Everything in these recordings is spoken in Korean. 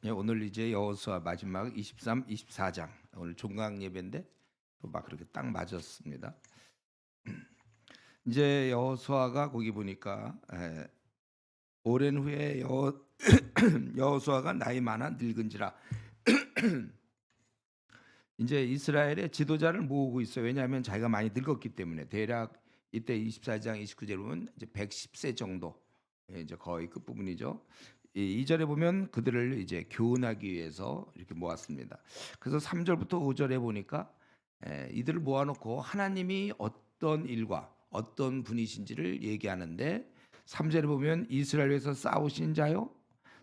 예, 오늘 이제 여호수아 마지막 23, 24장 오늘 종강 예배인데 또 막 그렇게 딱 맞았습니다. 이제 여호수아가 거기 보니까 오랜 후에 여호수아가 나이 많아 늙은지라 이제 이스라엘의 지도자를 모으고 있어요. 왜냐하면 자기가 많이 늙었기 때문에 대략 이때 24장 29절 보면 이제 110세 정도, 이제 거의 끝 부분이죠. 이 2절에 보면 그들을 이제 교훈하기 위해서 이렇게 모았습니다. 그래서 3절부터 5절에 보니까 이들을 모아놓고 하나님이 어떤 일과 어떤 분이신지를 얘기하는데, 3절에 보면 이스라엘에서 싸우신 자요,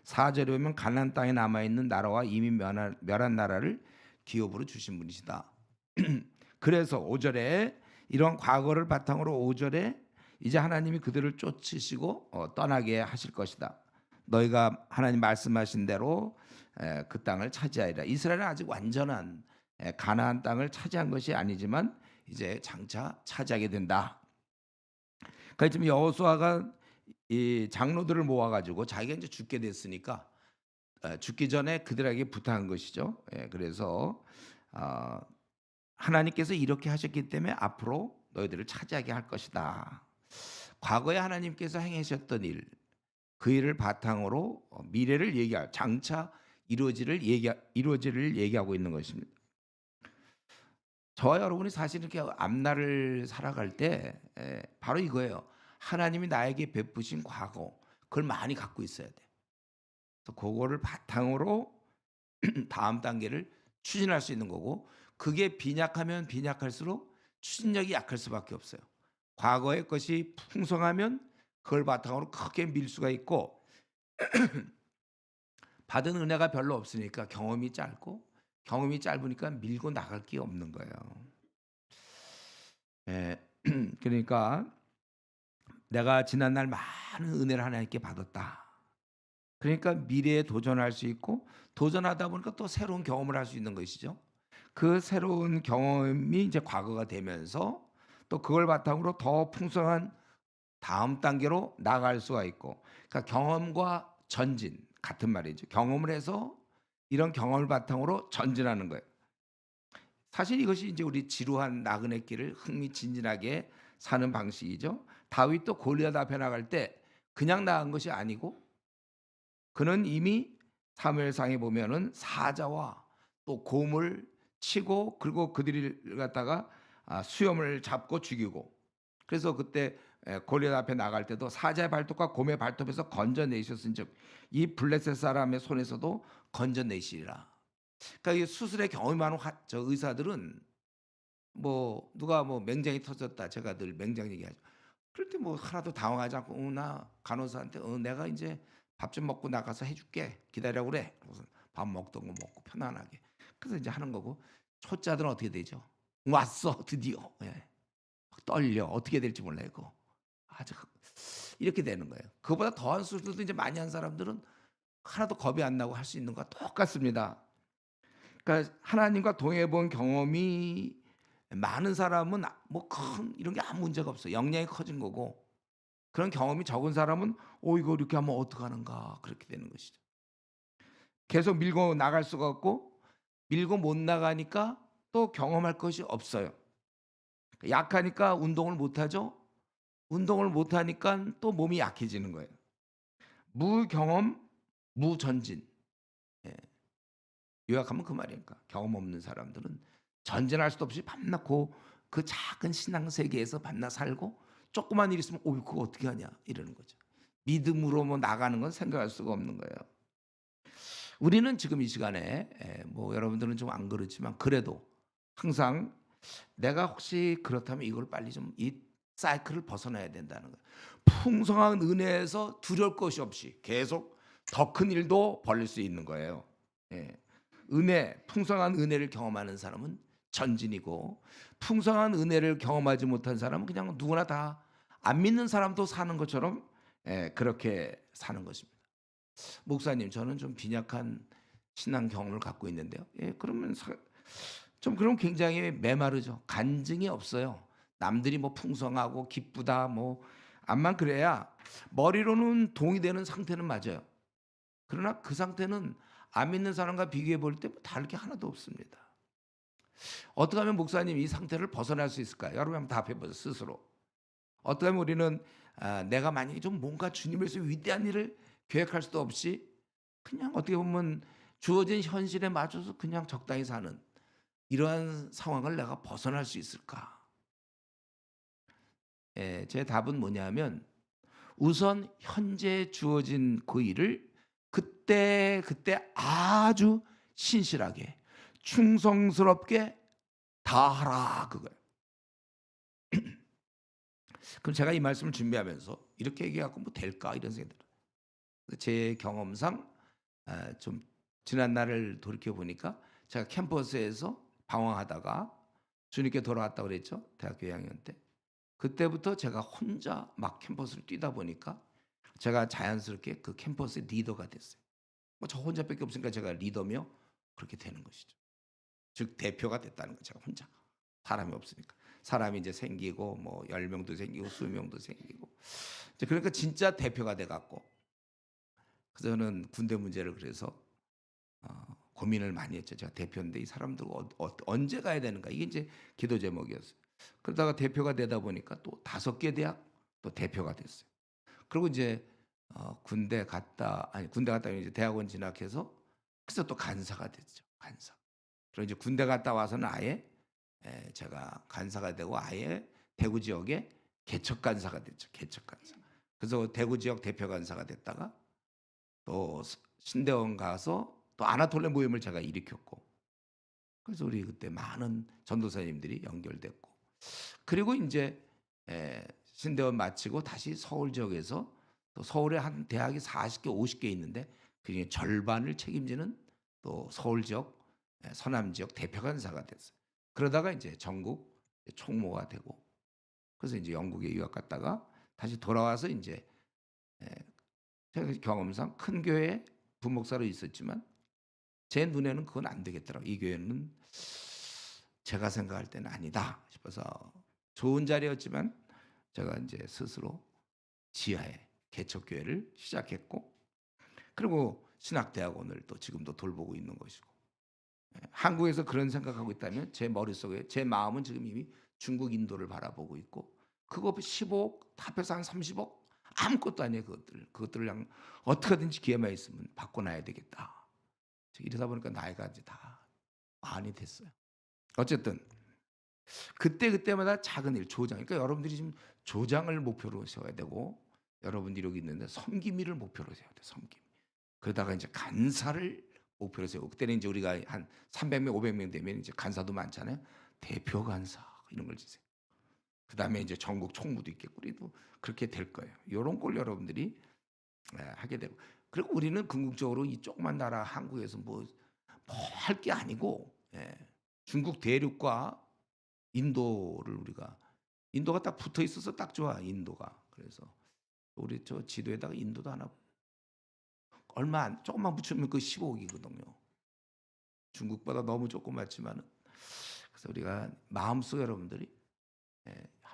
4절에 보면 가나안 땅에 남아 있는 나라와 이미 멸한 나라를 기업으로 주신 분이시다. 그래서 5절에 이런 과거를 바탕으로 5절에 이제 하나님이 그들을 쫓으시고 떠나게 하실 것이다. 너희가 하나님 말씀하신 대로 그 땅을 차지하리라. 이스라엘은 아직 완전한 가나안 땅을 차지한 것이 아니지만 이제 장차 차지하게 된다. 그러니까 지금 여호수아가 이 장로들을 모아가지고 자기가 이제 죽게 됐으니까 죽기 전에 그들에게 부탁한 것이죠. 그래서 어, 하나님께서 이렇게 하셨기 때문에 앞으로 너희들을 차지하게 할 것이다. 과거에 하나님께서 행하셨던 일, 그 일을 바탕으로 미래를 얘기할, 장차 이루어지를 얘기하고 있는 것입니다. 저와 여러분이 사실 이렇게 앞날을 살아갈 때 바로 이거예요. 하나님이 나에게 베푸신 과거, 그걸 많이 갖고 있어야 돼. 그래서 그거를 바탕으로 다음 단계를 추진할 수 있는 거고, 그게 빈약하면 빈약할수록 추진력이 약할 수밖에 없어요. 과거의 것이 풍성하면 그걸 바탕으로 크게 밀 수가 있고, 받은 은혜가 별로 없으니까 경험이 짧고, 경험이 짧으니까 밀고 나갈 게 없는 거예요. 예, 그러니까 내가 지난날 많은 은혜를 하나님께 받았다. 그러니까 미래에 도전할 수 있고, 도전하다 보니까 또 새로운 경험을 할 수 있는 것이죠. 그 새로운 경험이 이제 과거가 되면서 또 그걸 바탕으로 더 풍성한 다음 단계로 나아갈 수가 있고, 그러니까 경험과 전진 같은 말이죠. 경험을 해서 이런 경험을 바탕으로 전진하는 거예요. 사실 이것이 이제 우리 지루한 나그네 길을 흥미진진하게 사는 방식이죠. 다윗도 골리앗 앞에 나갈 때 그냥 나간 것이 아니고, 그는 이미 사무엘상에 보면은 사자와 또 곰을 치고, 그리고 그들을 갖다가 수염을 잡고 죽이고, 그래서 그때 골리앗 앞에 나갈 때도 사자의 발톱과 곰의 발톱에서 건져내셨은즉 이 블레셋 사람의 손에서도 건져내시리라. 그러니까 이 수술에 경험이 많은 저 의사들은 뭐 누가 뭐 맹장이 터졌다, 제가 늘 맹장 얘기하죠. 그럴 때 뭐 하나도 당황하지 않고 나 간호사한테 내가 이제 밥 좀 먹고 나가서 해줄게, 기다려 그래. 그래서 밥 먹던 거 먹고 편안하게. 그래서 이제 하는 거고, 초짜들은 어떻게 되죠? 왔어 드디어. 예. 막 떨려, 어떻게 될지 몰라 이거. 아주 이렇게 되는 거예요. 그보다 더한 수술도 이제 많이 한 사람들은 하나도 겁이 안 나고 할 수 있는 거와 똑같습니다. 그러니까 하나님과 동행해 본 경험이 많은 사람은 뭐 큰 이런 게 아무 문제가 없어요. 역량이 커진 거고, 그런 경험이 적은 사람은 이거 이렇게 하면 어떡하는가, 그렇게 되는 것이죠. 계속 밀고 나갈 수가 없고, 밀고 못 나가니까 또 경험할 것이 없어요. 약하니까 운동을 못 하죠. 운동을 못 하니까 또 몸이 약해지는 거예요. 무경험, 무전진. 예. 요약하면 그 말이니까 경험 없는 사람들은 전진할 수도 없이 밤낮 그 작은 신앙 세계에서 밤낮 살고, 조그만 일 있으면 그거 어떻게 하냐 이러는 거죠. 믿음으로 뭐 나가는 건 생각할 수가 없는 거예요. 우리는 지금 이 시간에 뭐 여러분들은 좀 안 그렇지만 그래도 항상 내가 혹시 그렇다면 이걸 빨리 좀 이 사이클을 벗어나야 된다는 거예요. 풍성한 은혜에서 두려울 것이 없이 계속 더 큰 일도 벌릴 수 있는 거예요. 예. 풍성한 은혜를 경험하는 사람은 전진이고, 풍성한 은혜를 경험하지 못한 사람은 그냥 누구나 다 안 믿는 사람도 사는 것처럼 그렇게 사는 것입니다. 목사님, 저는 좀 빈약한 신앙 경험을 갖고 있는데요. 그러면 좀 그럼 굉장히 메마르죠. 간증이 없어요. 남들이 뭐 풍성하고 기쁘다 뭐 암만 그래야 머리로는 동의되는 상태는 맞아요. 그러나 그 상태는 안 믿는 사람과 비교해 볼 때 다를 게 하나도 없습니다. 어떻게 하면 목사님 이 상태를 벗어날 수 있을까요? 여러분 한번 답해 보세요 스스로. 어떻게 하면 우리는 내가 만약에 좀 뭔가 주님을 위해서 위대한 일을 계획할 수도 없이 그냥 어떻게 보면 주어진 현실에 맞춰서 그냥 적당히 사는 이러한 상황을 내가 벗어날 수 있을까? 예, 제 답은 뭐냐면 우선 현재 주어진 그 일을 그때 아주 신실하게 충성스럽게 다 하라 그거예요. 그럼 제가 이 말씀을 준비하면서 이렇게 얘기해갖고 뭐 될까 이런 생각이 들어요. 제 경험상 좀 지난 날을 돌이켜 보니까 제가 캠퍼스에서 방황하다가 주님께 돌아왔다고 그랬죠. 대학교 2학년 때. 그때부터 제가 혼자 막 캠퍼스를 뛰다 보니까 제가 자연스럽게 그 캠퍼스의 리더가 됐어요. 뭐 저 혼자밖에 없으니까 제가 리더며 그렇게 되는 것이죠. 즉 대표가 됐다는 거 제가 혼자. 사람이 없으니까. 사람이 이제 생기고 뭐 10명도 생기고 20명도 생기고. 이제 그러니까 진짜 대표가 돼 갖고 그래서 저는 군대 문제를 그래서 고민을 많이 했죠. 제가 대표인데 이 사람들 언제 가야 되는가 이게 이제 기도 제목이었어요. 그러다가 대표가 되다 보니까 또 5개 대학 또 대표가 됐어요. 그리고 이제 군대 갔다 이제 대학원 진학해서 그래서 또 간사가 됐죠. 간사. 그리고 이제 군대 갔다 와서는 아예 제가 간사가 되고 아예 대구 지역에 개척 간사가 됐죠. 개척 간사. 그래서 대구 지역 대표 간사가 됐다가 또 신대원 가서 또 아나톨레 모임을 제가 일으켰고 그래서 우리 그때 많은 전도사님들이 연결됐고 그리고 이제 신대원 마치고 다시 서울 지역에서 또 서울에 한 대학이 40개 50개 있는데 그중에 절반을 책임지는 또 서울 지역 서남 지역 대표 간사가 됐어요. 그러다가 이제 전국 총무가 되고 그래서 이제 영국에 유학 갔다가 다시 돌아와서 이제 제가 경험상 큰 교회 부목사로 있었지만 제 눈에는 그건 안 되겠더라고요. 이 교회는 제가 생각할 때는 아니다 싶어서 좋은 자리였지만 제가 이제 스스로 지하에 개척교회를 시작했고 그리고 신학대학원을 또 지금도 돌보고 있는 것이고 한국에서 그런 생각하고 있다면 제 머릿속에 제 마음은 지금 이미 중국 인도를 바라보고 있고 그거 15억 합해서 한 30억 아무것도 아니에요. 그것들을 그냥 어떻게든지 기회만 있으면 바꿔놔야 되겠다. 이러다 보니까 나이가 이제 다 많이 됐어요. 어쨌든 그때마다 작은 일 조장. 그러니까 여러분들이 지금 조장을 목표로 세워야 되고 여러분들이 여기 있는데 섬김일을 목표로 세워야 돼. 섬김. 그러다가 이제 간사를 목표로 세우고 그때는 이제 우리가 한 300명, 500명 되면 이제 간사도 많잖아요. 대표 간사 이런 걸 지세요. 그다음에 이제 전국 총무도 있겠고 우리도 그렇게 될 거예요. 이런 걸 여러분들이 하게 되고 그리고 우리는 궁극적으로 이 조그만 나라 한국에서 뭐 할 게 아니고 중국 대륙과 인도를 우리가 인도가 딱 붙어 있어서 딱 좋아 인도가. 그래서 우리 저 지도에다가 인도도 하나 조금만 붙이면 그 15억이거든요. 중국보다 너무 조그맣지만은 그래서 우리가 마음속 여러분들이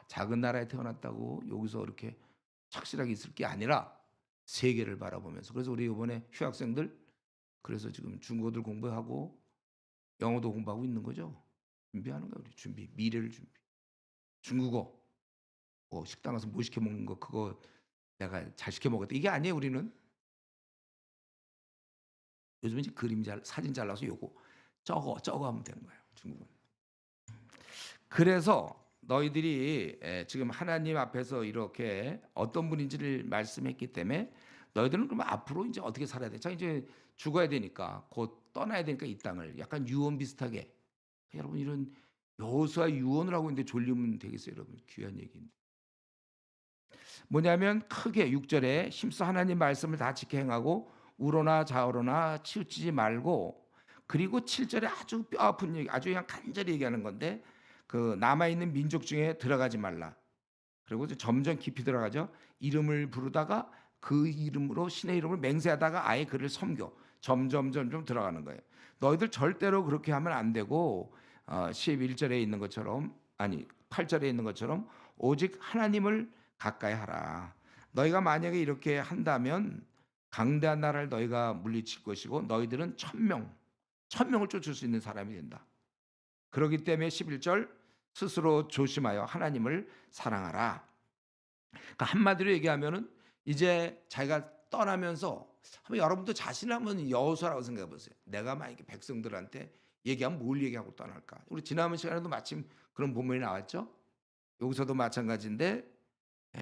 작은 나라에 태어났다고 여기서 이렇게 착실하게 있을 게 아니라 세계를 바라보면서 그래서 우리 이번에 휴학생들 그래서 지금 중국어들 공부하고 영어도 공부하고 있는 거죠. 준비하는 거야 우리 준비 미래를 준비. 중국어 뭐 식당 가서 뭐 시켜 먹는 거 그거 내가 잘 시켜 먹었다 이게 아니에요 우리는. 요즘은 이제 사진 잘라서 요거 저거 하면 되는 거예요 중국은. 그래서 너희들이 지금 하나님 앞에서 이렇게 어떤 분인지를 말씀했기 때문에 너희들은 그럼 앞으로 이제 어떻게 살아야 돼? 자 이제 죽어야 되니까 곧 떠나야 되니까 이 땅을 약간 유언 비슷하게 여러분 이런 여호수아 유언을 하고 있는데 졸리면 되겠어요 여러분 귀한 얘기인데 뭐냐면 크게 6절에 힘써 하나님 말씀을 다 지켜 행하고 우로나 좌우로나 치우치지 말고 그리고 7절에 아주 뼈 아픈 얘기 아주 그냥 간절히 얘기하는 건데 그 남아있는 민족 중에 들어가지 말라. 그리고 점점 깊이 들어가죠. 이름을 부르다가 그 이름으로 신의 이름을 맹세하다가 아예 그를 섬겨 점점 들어가는 거예요. 너희들 절대로 그렇게 하면 안 되고 11절에 있는 것처럼 아니 8절에 있는 것처럼 오직 하나님을 가까이 하라. 너희가 만약에 이렇게 한다면 강대한 나라를 너희가 물리칠 것이고 너희들은 천명을 쫓을 수 있는 사람이 된다. 그렇기 때문에 11절 스스로 조심하여 하나님을 사랑하라. 그러니까 한마디로 얘기하면은 이제 자기가 떠나면서 한번 여러분도 자신을 한번 여호수아라고 생각해 보세요. 내가 만약에 백성들한테 얘기하면 뭘 얘기하고 떠날까? 우리 지난 시간에도 마침 그런 본문이 나왔죠. 여기서도 마찬가지인데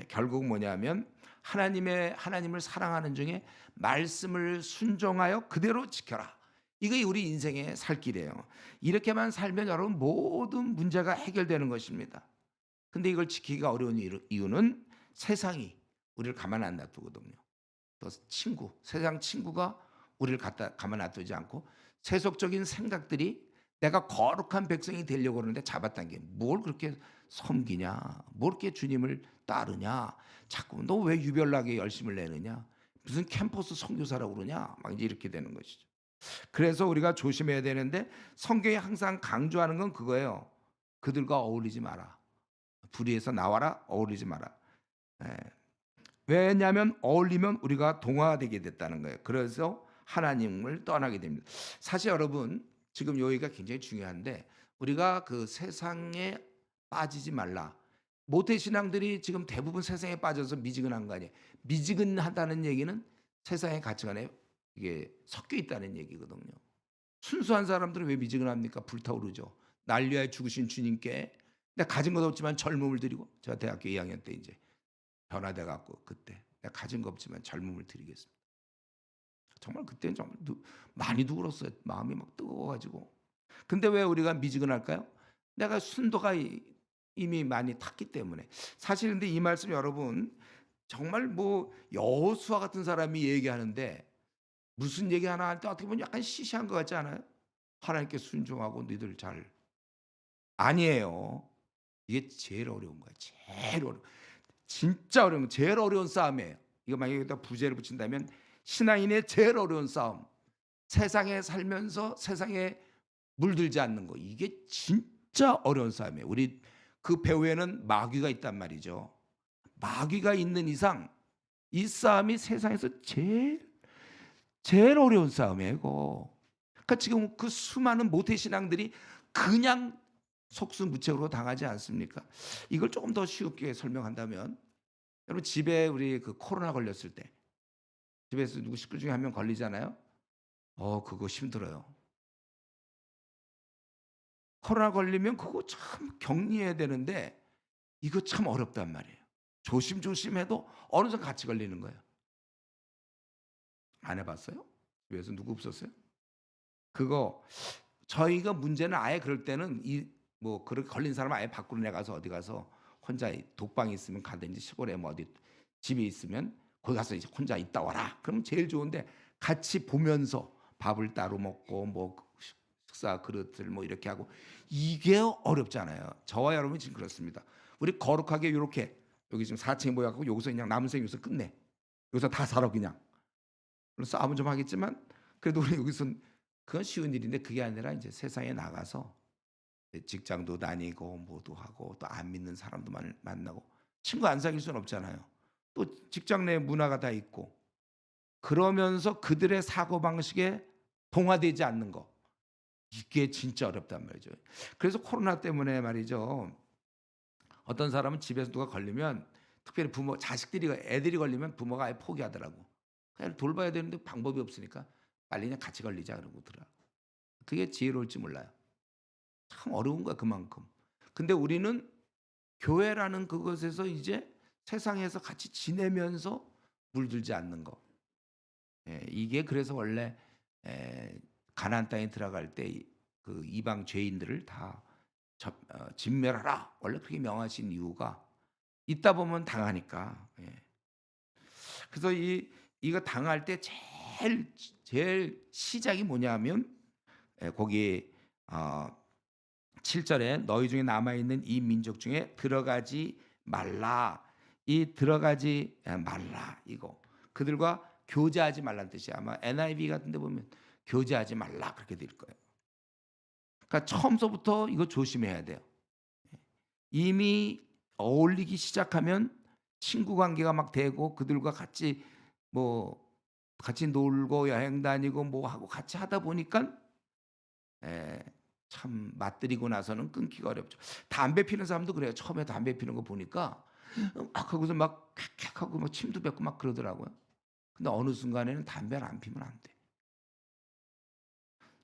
결국 뭐냐면 하나님을 사랑하는 중에 말씀을 순종하여 그대로 지켜라. 이게 우리 인생의 살 길이에요. 이렇게만 살면 여러분 모든 문제가 해결되는 것입니다. 근데 이걸 지키기가 어려운 이유는 세상이 우리를 가만 안 놔두거든요. 또 세상 친구가 우리를 가만 놔두지 않고 세속적인 생각들이 내가 거룩한 백성이 되려고 그러는데 잡아당겨. 뭘 그렇게 섬기냐? 뭘 그렇게 주님을 따르냐? 자꾸 너 왜 유별나게 열심을 내느냐? 무슨 캠퍼스 선교사라고 그러냐? 막 이제 이렇게 되는 것이죠. 그래서 우리가 조심해야 되는데 성경이 항상 강조하는 건 그거예요. 그들과 어울리지 마라. 불의에서 나와라. 어울리지 마라. 예. 왜냐하면 어울리면 우리가 동화되게 됐다는 거예요. 그래서 하나님을 떠나게 됩니다. 사실 여러분 지금 여기가 굉장히 중요한데 우리가 그 세상에 빠지지 말라. 모태신앙들이 지금 대부분 세상에 빠져서 미지근한 거 아니에요. 미지근하다는 얘기는 세상의 가치관에 이게 섞여 있다는 얘기거든요. 순수한 사람들은 왜 미지근합니까? 불타오르죠. 날 위하여 죽으신 주님께 내가 가진 것 없지만 젊음을 드리고 제가 대학교 2학년 때 이제 변화돼 갖고 그때 내가 가진 거 없지만 젊음을 드리겠습니다. 정말 그때는 정말 많이도 울었어요. 마음이 막 뜨거워가지고. 근데 왜 우리가 미지근할까요? 내가 순도가 이미 많이 탔기 때문에. 사실 근데 이 말씀 여러분 정말 뭐 여호수아 같은 사람이 얘기하는데 무슨 얘기 하나 할 때 어떻게 보면 약간 시시한 것 같지 않아요? 하나님께 순종하고 너희들 잘. 아니에요. 이게 제일 어려운 거야. 제일 어려운. 진짜 어려운, 제일 어려운 싸움이에요. 이거 만약에 여기다 부제를 붙인다면 신앙인의 제일 어려운 싸움. 세상에 살면서 세상에 물들지 않는 거. 이게 진짜 어려운 싸움이에요. 우리 그 배후에는 마귀가 있단 말이죠. 마귀가 있는 이상 이 싸움이 세상에서 제일 어려운 싸움이에요. 이거. 그러니까 지금 그 수많은 모태신앙들이 그냥 속수무책으로 당하지 않습니까? 이걸 조금 더 쉽게 설명한다면 여러분 집에 우리 그 코로나 걸렸을 때 집에서 누구 식구 중에 한 명 걸리잖아요. 그거 힘들어요. 코로나 걸리면 그거 참 격리해야 되는데 이거 참 어렵단 말이에요. 조심조심해도 어느 정도 같이 걸리는 거예요. 안 해봤어요? 집에서 누구 없었어요? 그거 저희가 문제는 아예 그럴 때는 뭐 그렇게 걸린 사람 아예 밖으로 나가서 어디 가서 혼자 독방이 있으면 가든지 시골에 뭐 어디 집에 있으면 거기 가서 이제 혼자 있다 와라. 그럼 제일 좋은데 같이 보면서 밥을 따로 먹고 뭐 식사 그릇을 뭐 이렇게 하고 이게 어렵잖아요. 저와 여러분이 지금 그렇습니다. 우리 거룩하게 이렇게 여기 지금 4층에 모여갖고 여기서 그냥 남은 생 여기서 끝내. 여기서 다 살아 그냥. 물론 싸움은 좀 하겠지만 그래도 우리 여기서 그건 쉬운 일인데 그게 아니라 이제 세상에 나가서 직장도 다니고 뭐도 하고 또 안 믿는 사람도 만나고 친구 안 사귈 수는 없잖아요. 또 직장 내 문화가 다 있고 그러면서 그들의 사고방식에 동화되지 않는 거 이게 진짜 어렵단 말이죠. 그래서 코로나 때문에 말이죠. 어떤 사람은 집에서 누가 걸리면 특별히 애들이 걸리면 부모가 아예 포기하더라고. 그냥 돌봐야 되는데 방법이 없으니까 빨리 그냥 같이 걸리자 그러고 더라. 그게 지혜로울지 몰라요. 참 어려운 거야 그만큼. 근데 우리는 교회라는 그것에서 이제 세상에서 같이 지내면서 물들지 않는 거. 이게 그래서 원래 가나안 땅에 들어갈 때 그 이방 죄인들을 다 진멸하라. 원래 그렇게 명하신 이유가 있다 보면 당하니까. 그래서 이거 당할 때 제일 시작이 뭐냐면 거기 7절에 너희 중에 남아 있는 이 민족 중에 들어가지 말라. 이 들어가지 말라 이거 그들과 교제하지 말라는 뜻이야. 아마 NIV 같은 데 보면 교제하지 말라 그렇게 될 거예요. 그러니까 처음서부터 이거 조심해야 돼요. 이미 어울리기 시작하면 친구 관계가 막 되고 그들과 같이 뭐 같이 놀고 여행 다니고 뭐 하고 같이 하다 보니까 참 맞들이고 나서는 끊기가 어렵죠. 담배 피는 사람도 그래요. 처음에 담배 피는 거 보니까 막 하고서 막 쾌쾌하고 막 침도 뱉고 막 그러더라고요. 근데 어느 순간에는 담배를 안 피면 안 돼.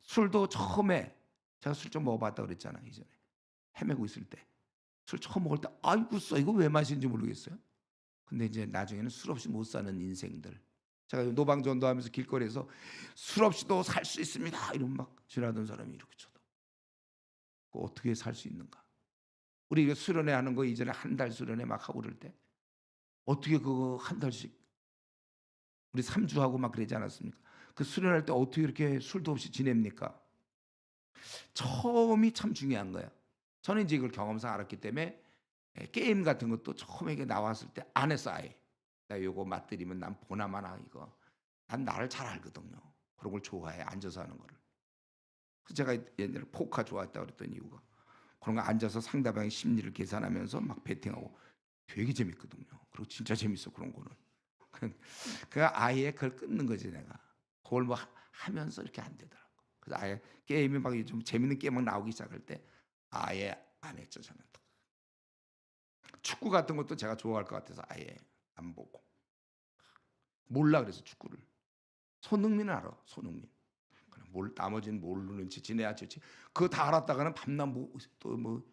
술도 처음에 제가 술 좀 먹어봤다 그랬잖아요 이전에. 헤매고 있을 때. 술 처음 먹을 때 아이고 써 이거 왜 마시는지 모르겠어요. 근데 이제 나중에는 술 없이 못 사는 인생들. 제가 노방전도하면서 길거리에서 "술 없이도 살 수 있습니다." 이러면 막 지나던 사람이 이렇게 쳐다보고 어떻게 살 수 있는가. 우리 이거 수련회 하는 거 이전에 한 달 수련회 막 하고 그럴 때 어떻게 그거 한 달씩 우리 3주 하고 막 그러지 않았습니까? 그 수련할 때 어떻게 이렇게 술도 없이 지냅니까? 처음이 참 중요한 거예요. 저는 인제 이걸 경험상 알았기 때문에 게임 같은 것도 처음에 이게 나왔을 때 안 했어 아예. '나 요거 맛들이면 난 보나마나 이거.' 난 나를 잘 알거든요. 그런 걸 좋아해 앉아서 하는 거를. 그래서 제가 옛날에 포카 좋아했다고 그랬던 이유가 그런 거 앉아서 상대방의 심리를 계산하면서 막 베팅하고 되게 재밌거든요. 그리고 진짜 재밌어 그런 거는. 그 아예 그걸 끊는 거지 내가. 그걸 뭐 하면서 이렇게 안 되더라고. 그래서 아예 게임이 막 좀 재밌는 게임 막 나오기 시작할 때 아예 안 했죠 저는. 축구 같은 것도 제가 좋아할 것 같아서 아예 안 보고. 몰라 그래서 축구를. 손흥민은 알아. 손흥민. 그래 나머지는 모르는 지 지내야 좋지. 그거 다 알았다가는 밤낮 뭐 또 뭐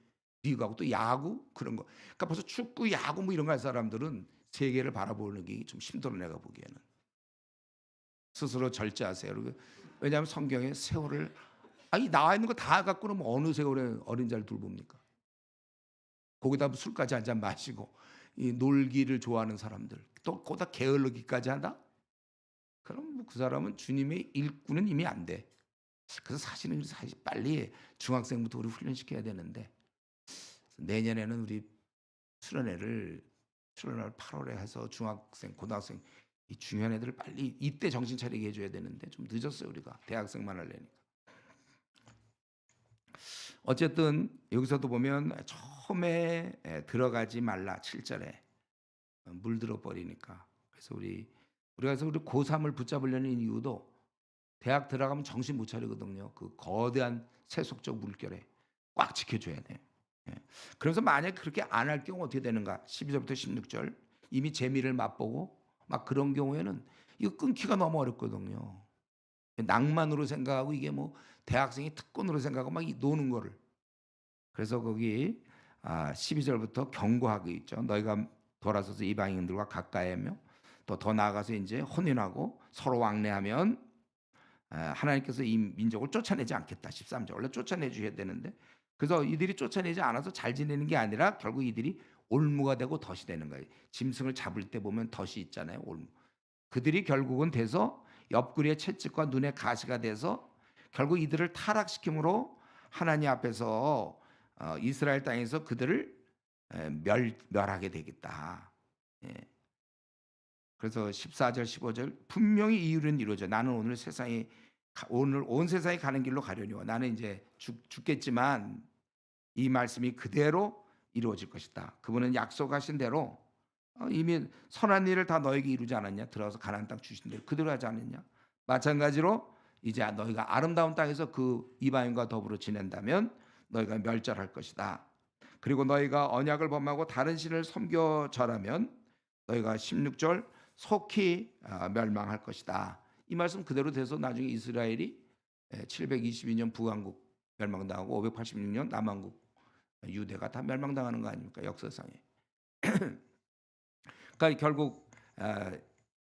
리그하고 또 야구 그런 거. 그러니까 벌써 축구, 야구 뭐 이런 거 할 사람들은 세계를 바라보는 게 좀 힘들어 내가 보기에는. 스스로 절제하세요. 그리고 왜냐하면 성경에 세월을 아니 나와 있는 거 다 갖고는 뭐 어느 세월에 어린 자를 돌봅니까? 거기다 뭐 술까지 한 잔 마시고 이 놀기를 좋아하는 사람들 또 거기다 게을르기까지 한다? 그럼 뭐 그 사람은 주님의 일꾼은 이미 안 돼. 그래서 사실 빨리 중학생부터 우리 훈련시켜야 되는데 내년에는 우리 수련회를 수련회를 8 월에 해서 중학생, 고등학생 이 중요한 애들을 빨리 이때 정신 차리게 해 줘야 되는데 좀 늦었어요 우리가 대학생만 하려니까. 어쨌든 여기서도 보면 처음에 들어가지 말라 7 절에 물들어 버리니까. 그래서 우리가 그래서 우리 고3을 붙잡으려는 이유도 대학 들어가면 정신 못 차리거든요. 그 거대한 세속적 물결에 꽉 지켜 줘야 돼요. 예. 그래서 만약에 그렇게 안 할 경우 어떻게 되는가? 12 절부터 16절 이미 재미를 맛보고 막 그런 경우에는 이거 끊기가 너무 어렵거든요. 낭만으로 생각하고 이게 뭐 대학생이 특권으로 생각하고 막 이 노는 거를. 그래서 거기 12 절부터 경고하고 있죠. "너희가 돌아서서 이방인들과 가까이 하며 또 더 나아가서 인제 혼인하고 서로 왕래하면 하나님께서 이 민족을 쫓아내지 않겠다." 13 절. 원래 쫓아내 주셔야 되는데 그래서 이들이 쫓아내지 않아서 잘 지내는 게 아니라 결국 이들이 올무가 되고 덫이 되는 거예요. 짐승을 잡을 때 보면 덫이 있잖아요, 올무. 그들이 결국은 돼서 옆구리에 채찍과 눈에 가시가 돼서 결국 이들을 타락시킴으로 하나님 앞에서 이스라엘 땅에서 그들을 멸하게 되겠다. 예. 그래서 14절 15절 분명히 이 일은 이루어져. 나는 오늘 세상에 오늘 온 세상에 가는 길로 가려니와 나는 이제 죽겠지만 이 말씀이 그대로 이루어질 것이다. 그분은 약속하신 대로 이미 선한 일을 다 너에게 이루지 않았냐? 들어가서 가나안 땅 주신 대로 그대로 하지 않았냐? 마찬가지로 이제 너희가 아름다운 땅에서 그 이방인과 더불어 지낸다면 너희가 멸절할 것이다. 그리고 너희가 언약을 범하고 다른 신을 섬겨 절하면 너희가 16절 속히 멸망할 것이다. 이 말씀 그대로 돼서 나중에 이스라엘이 722년 북왕국 멸망당하고 586년 남왕국 유대가 다 멸망당하는 거 아닙니까? 역사상에. 그러니까 결국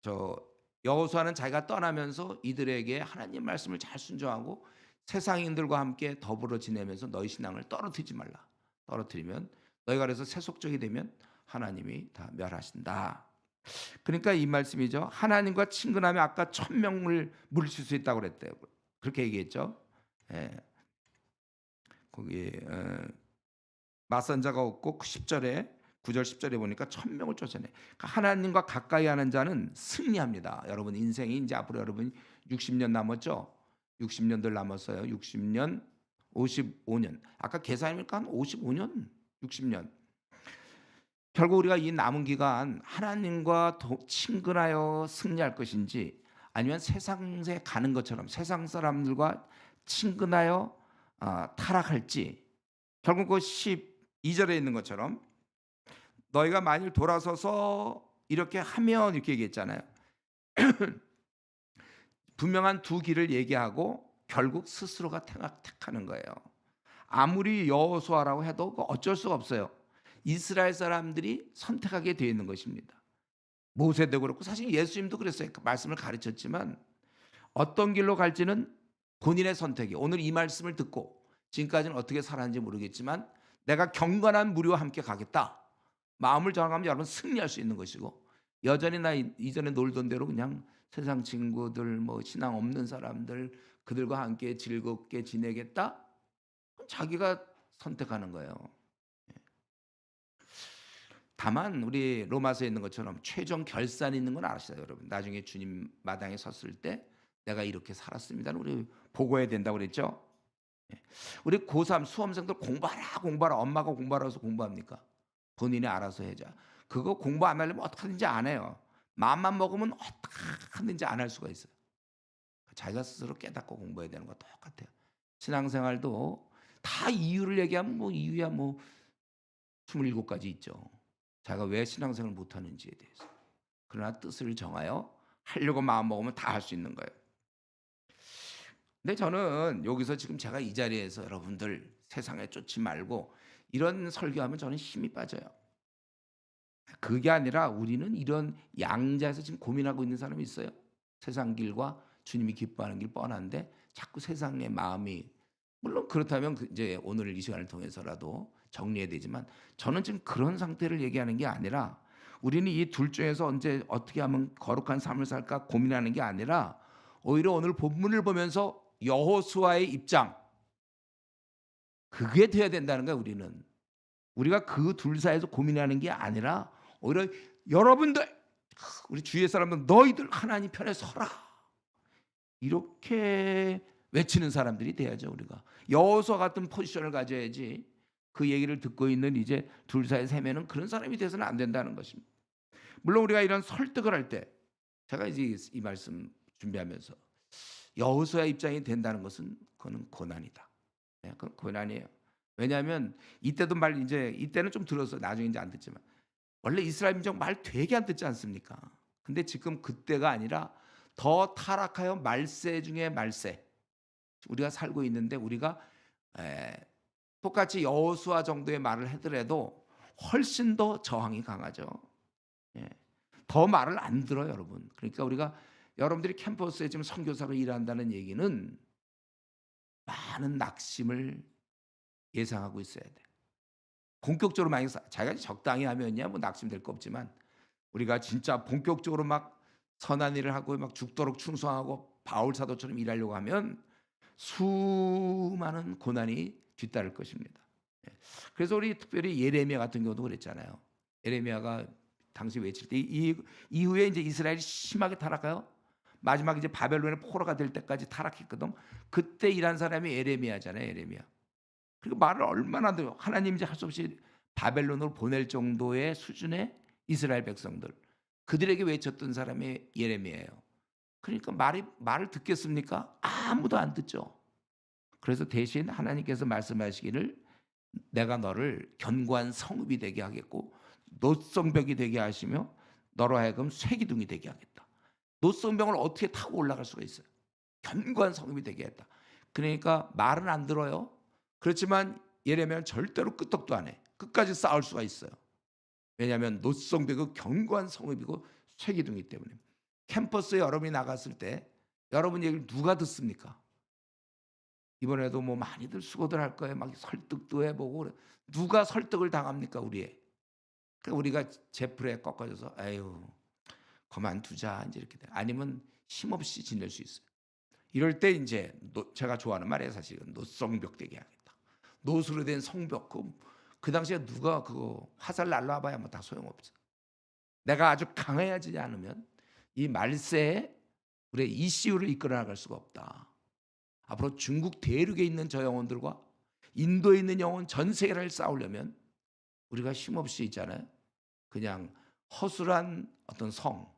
저 여호수아는 자기가 떠나면서 이들에게 하나님 말씀을 잘 순종하고 세상인들과 함께 더불어 지내면서 너희 신앙을 떨어뜨리지 말라. 떨어뜨리면 너희가 그래서 세속적이 되면 하나님이 다 멸하신다. 그러니까 이 말씀이죠. 하나님과 친근하면 아까 1000명을 물리칠 수 있다고 그랬대요. 그렇게 얘기했죠. 예. 거기 맞선 자가 없고 10절에 9절 10절에 보니까 1000명을 쫓아내. 그러니까 하나님과 가까이 하는 자는 승리합니다. 여러분 인생이 이제 앞으로 여러분 60년 남았죠. 60년들 남았어요. 60년, 55년. 아까 계산해보니까 한 55년, 60년. 결국 우리가 이 남은 기간 하나님과 친근하여 승리할 것인지 아니면 세상에 가는 것처럼 세상 사람들과 친근하여 타락할지. 결국 그 12절에 있는 것처럼 너희가 만일 돌아서서 이렇게 하면 이렇게 얘기했잖아요. 분명한 두 길을 얘기하고 결국 스스로가 택하는 거예요. 아무리 여호수아라고 해도 어쩔 수가 없어요. 이스라엘 사람들이 선택하게 되어 있는 것입니다. 모세도 그렇고 사실 예수님도 그랬어요. 그 말씀을 가르쳤지만 어떤 길로 갈지는 본인의 선택이. 오늘 이 말씀을 듣고 지금까지는 어떻게 살았는지 모르겠지만 내가 경건한 무리와 함께 가겠다. 마음을 정하면 여러분 승리할 수 있는 것이고, 여전히 나 이전에 놀던 대로 그냥 세상 친구들 뭐 신앙 없는 사람들 그들과 함께 즐겁게 지내겠다. 그건 자기가 선택하는 거예요. 다만 우리 로마서에 있는 것처럼 최종 결산이 있는 건 아시죠, 여러분? 나중에 주님 마당에 섰을 때 내가 이렇게 살았습니다는 우리 보고해야 된다고 그랬죠. 우리 고3 수험생들 공부하라 엄마가 공부하라 해서 공부합니까? 본인이 알아서 해자. 그거 공부 안 하려면 어떻게든지 안 해요. 마음만 먹으면 어떻게든지 안 할 수가 있어요. 자기가 스스로 깨닫고 공부해야 되는 거 똑같아요. 신앙생활도 다 이유를 얘기하면 뭐 이유야 뭐 27가지 있죠. 자기가 왜 신앙생활을 못하는지에 대해서. 그러나 뜻을 정하여 하려고 마음 먹으면 다 할 수 있는 거예요. 근데 저는 여기서 지금 제가 이 자리에서 여러분들 세상에 쫓지 말고 이런 설교하면 저는 힘이 빠져요. 그게 아니라 우리는 이런 양자에서 지금 고민하고 있는 사람이 있어요. 세상 길과 주님이 기뻐하는 길 뻔한데 자꾸 세상의 마음이, 물론 그렇다면 이제 오늘 이 시간을 통해서라도 정리해야 되지만, 저는 지금 그런 상태를 얘기하는 게 아니라 우리는 이 둘 중에서 언제 어떻게 하면 거룩한 삶을 살까 고민하는 게 아니라 오히려 오늘 본문을 보면서 여호수아의 입장, 그게 돼야 된다는 거야. 우리가 그 둘 사이에서 고민하는 게 아니라 오히려 여러분들, 우리 주위의 사람들, 너희들 하나님 편에 서라, 이렇게 외치는 사람들이 돼야죠. 우리가 여호수아 같은 포지션을 가져야지. 그 얘기를 듣고 있는 이제 둘 사이 세면은 그런 사람이 돼서는 안 된다는 것입니다. 물론 우리가 이런 설득을 할 때, 제가 이제 이 말씀 준비하면서 여호수아의 입장이 된다는 것은 그거는 고난이다. 네, 그건 고난이에요. 왜냐하면 이때는 좀 들어서 나중에 이제 안 듣지만 원래 이스라엘 민족 말 되게 안 듣지 않습니까? 근데 지금 그때가 아니라 더 타락하여 말세 중에 말세, 우리가 살고 있는데 우리가 똑같이 여호수아 정도의 말을 하더라도 훨씬 더 저항이 강하죠. 예. 더 말을 안 들어요, 여러분. 그러니까 우리가 여러분들이 캠퍼스에 지금 선교사로 일한다는 얘기는 많은 낙심을 예상하고 있어야 돼. 본격적으로 만약 자기가 적당히 하면야 뭐 낙심될 거 없지만, 우리가 진짜 본격적으로 막 선한 일을 하고 막 죽도록 충성하고 바울 사도처럼 일하려고 하면 수많은 고난이 뒤따를 것입니다. 그래서 우리 특별히 예레미야 같은 경우도 그랬잖아요. 예레미야가 당시 외칠 때 이후에 이제 이스라엘이 심하게 타락해요. 마지막 이제 바벨론의 포로가 될 때까지 타락했거든. 그때 일한 사람이 예레미야잖아요, 예레미야. 그리고 말을 얼마나 들어. 하나님 이제 할 수 없이 바벨론으로 보낼 정도의 수준의 이스라엘 백성들, 그들에게 외쳤던 사람이 예레미야예요. 그러니까 말을 듣겠습니까? 아무도 안 듣죠. 그래서 대신 하나님께서 말씀하시기를 내가 너를 견고한 성읍이 되게 하겠고 노성벽이 되게 하시며 너로 하여금 쇠기둥이 되게 하겠다. 노성벽을 어떻게 타고 올라갈 수가 있어요? 견고한 성읍이 되게 했다. 그러니까 말은 안 들어요. 그렇지만 예레미야는 절대로 끄떡도 안 해. 끝까지 싸울 수가 있어요. 왜냐하면 노성벽은 견고한 성읍이고 쇠기둥이기 때문에. 캠퍼스에 여러분이 나갔을 때 여러분 얘기를 누가 듣습니까? 이번에도 뭐 많이들 수고들 할 거예요. 막 설득도 해보고. 누가 설득을 당합니까, 우리에? 그러니까 우리가 제풀에 꺾어져서 에휴 그만두자 이제 이렇게 돼. 아니면 힘없이 지낼 수 있어요. 이럴 때 이제 제가 좋아하는 말이에요. 사실은 노성벽 되게 하겠다. 노수로 된 성벽, 그 당시에 누가 그거 화살 날라와봐야 뭐 다 소용없어. 내가 아주 강해지지 않으면 이 말세에 우리의 ECU를 이끌어 나갈 수가 없다. 앞으로 중국 대륙에 있는 저 영혼들과 인도에 있는 영혼 전 세계를 싸우려면 우리가 힘없이 있잖아요. 그냥 허술한 어떤 성,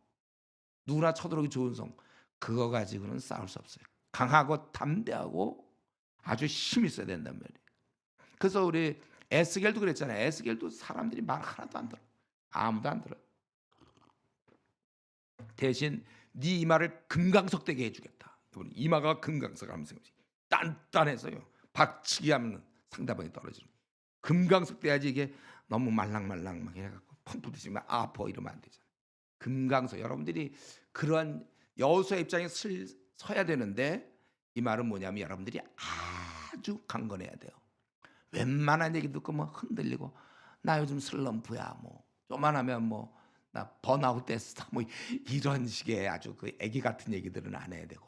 누구나 쳐들어오기 좋은 성, 그거 가지고는 싸울 수 없어요. 강하고 담대하고 아주 힘 있어야 된단 말이에요. 그래서 우리 에스겔도 그랬잖아요. 에스겔도 사람들이 말 하나도 안 들어. 아무도 안 들어. 대신 네 이마를 금강석되게 해주겠다. 여러분, 이마가 금강석 하면서 단단해서요. 박치기 하면 상대방이 떨어지는. 금강석 돼야지. 이게 너무 말랑말랑 막 해갖고 펑푸듯이 막 아파 이러면 안 되잖아요. 금강석. 여러분들이 그러한 여호수아 입장에 서야 되는데, 이 말은 뭐냐면 여러분들이 아주 강건해야 돼요. 웬만한 얘기 듣고 뭐 흔들리고, 나 요즘 슬럼프야, 뭐 요만하면 뭐 나 번아웃 됐어, 뭐 이런 식의 아주 그 애기 같은 얘기들은 안 해야 되고,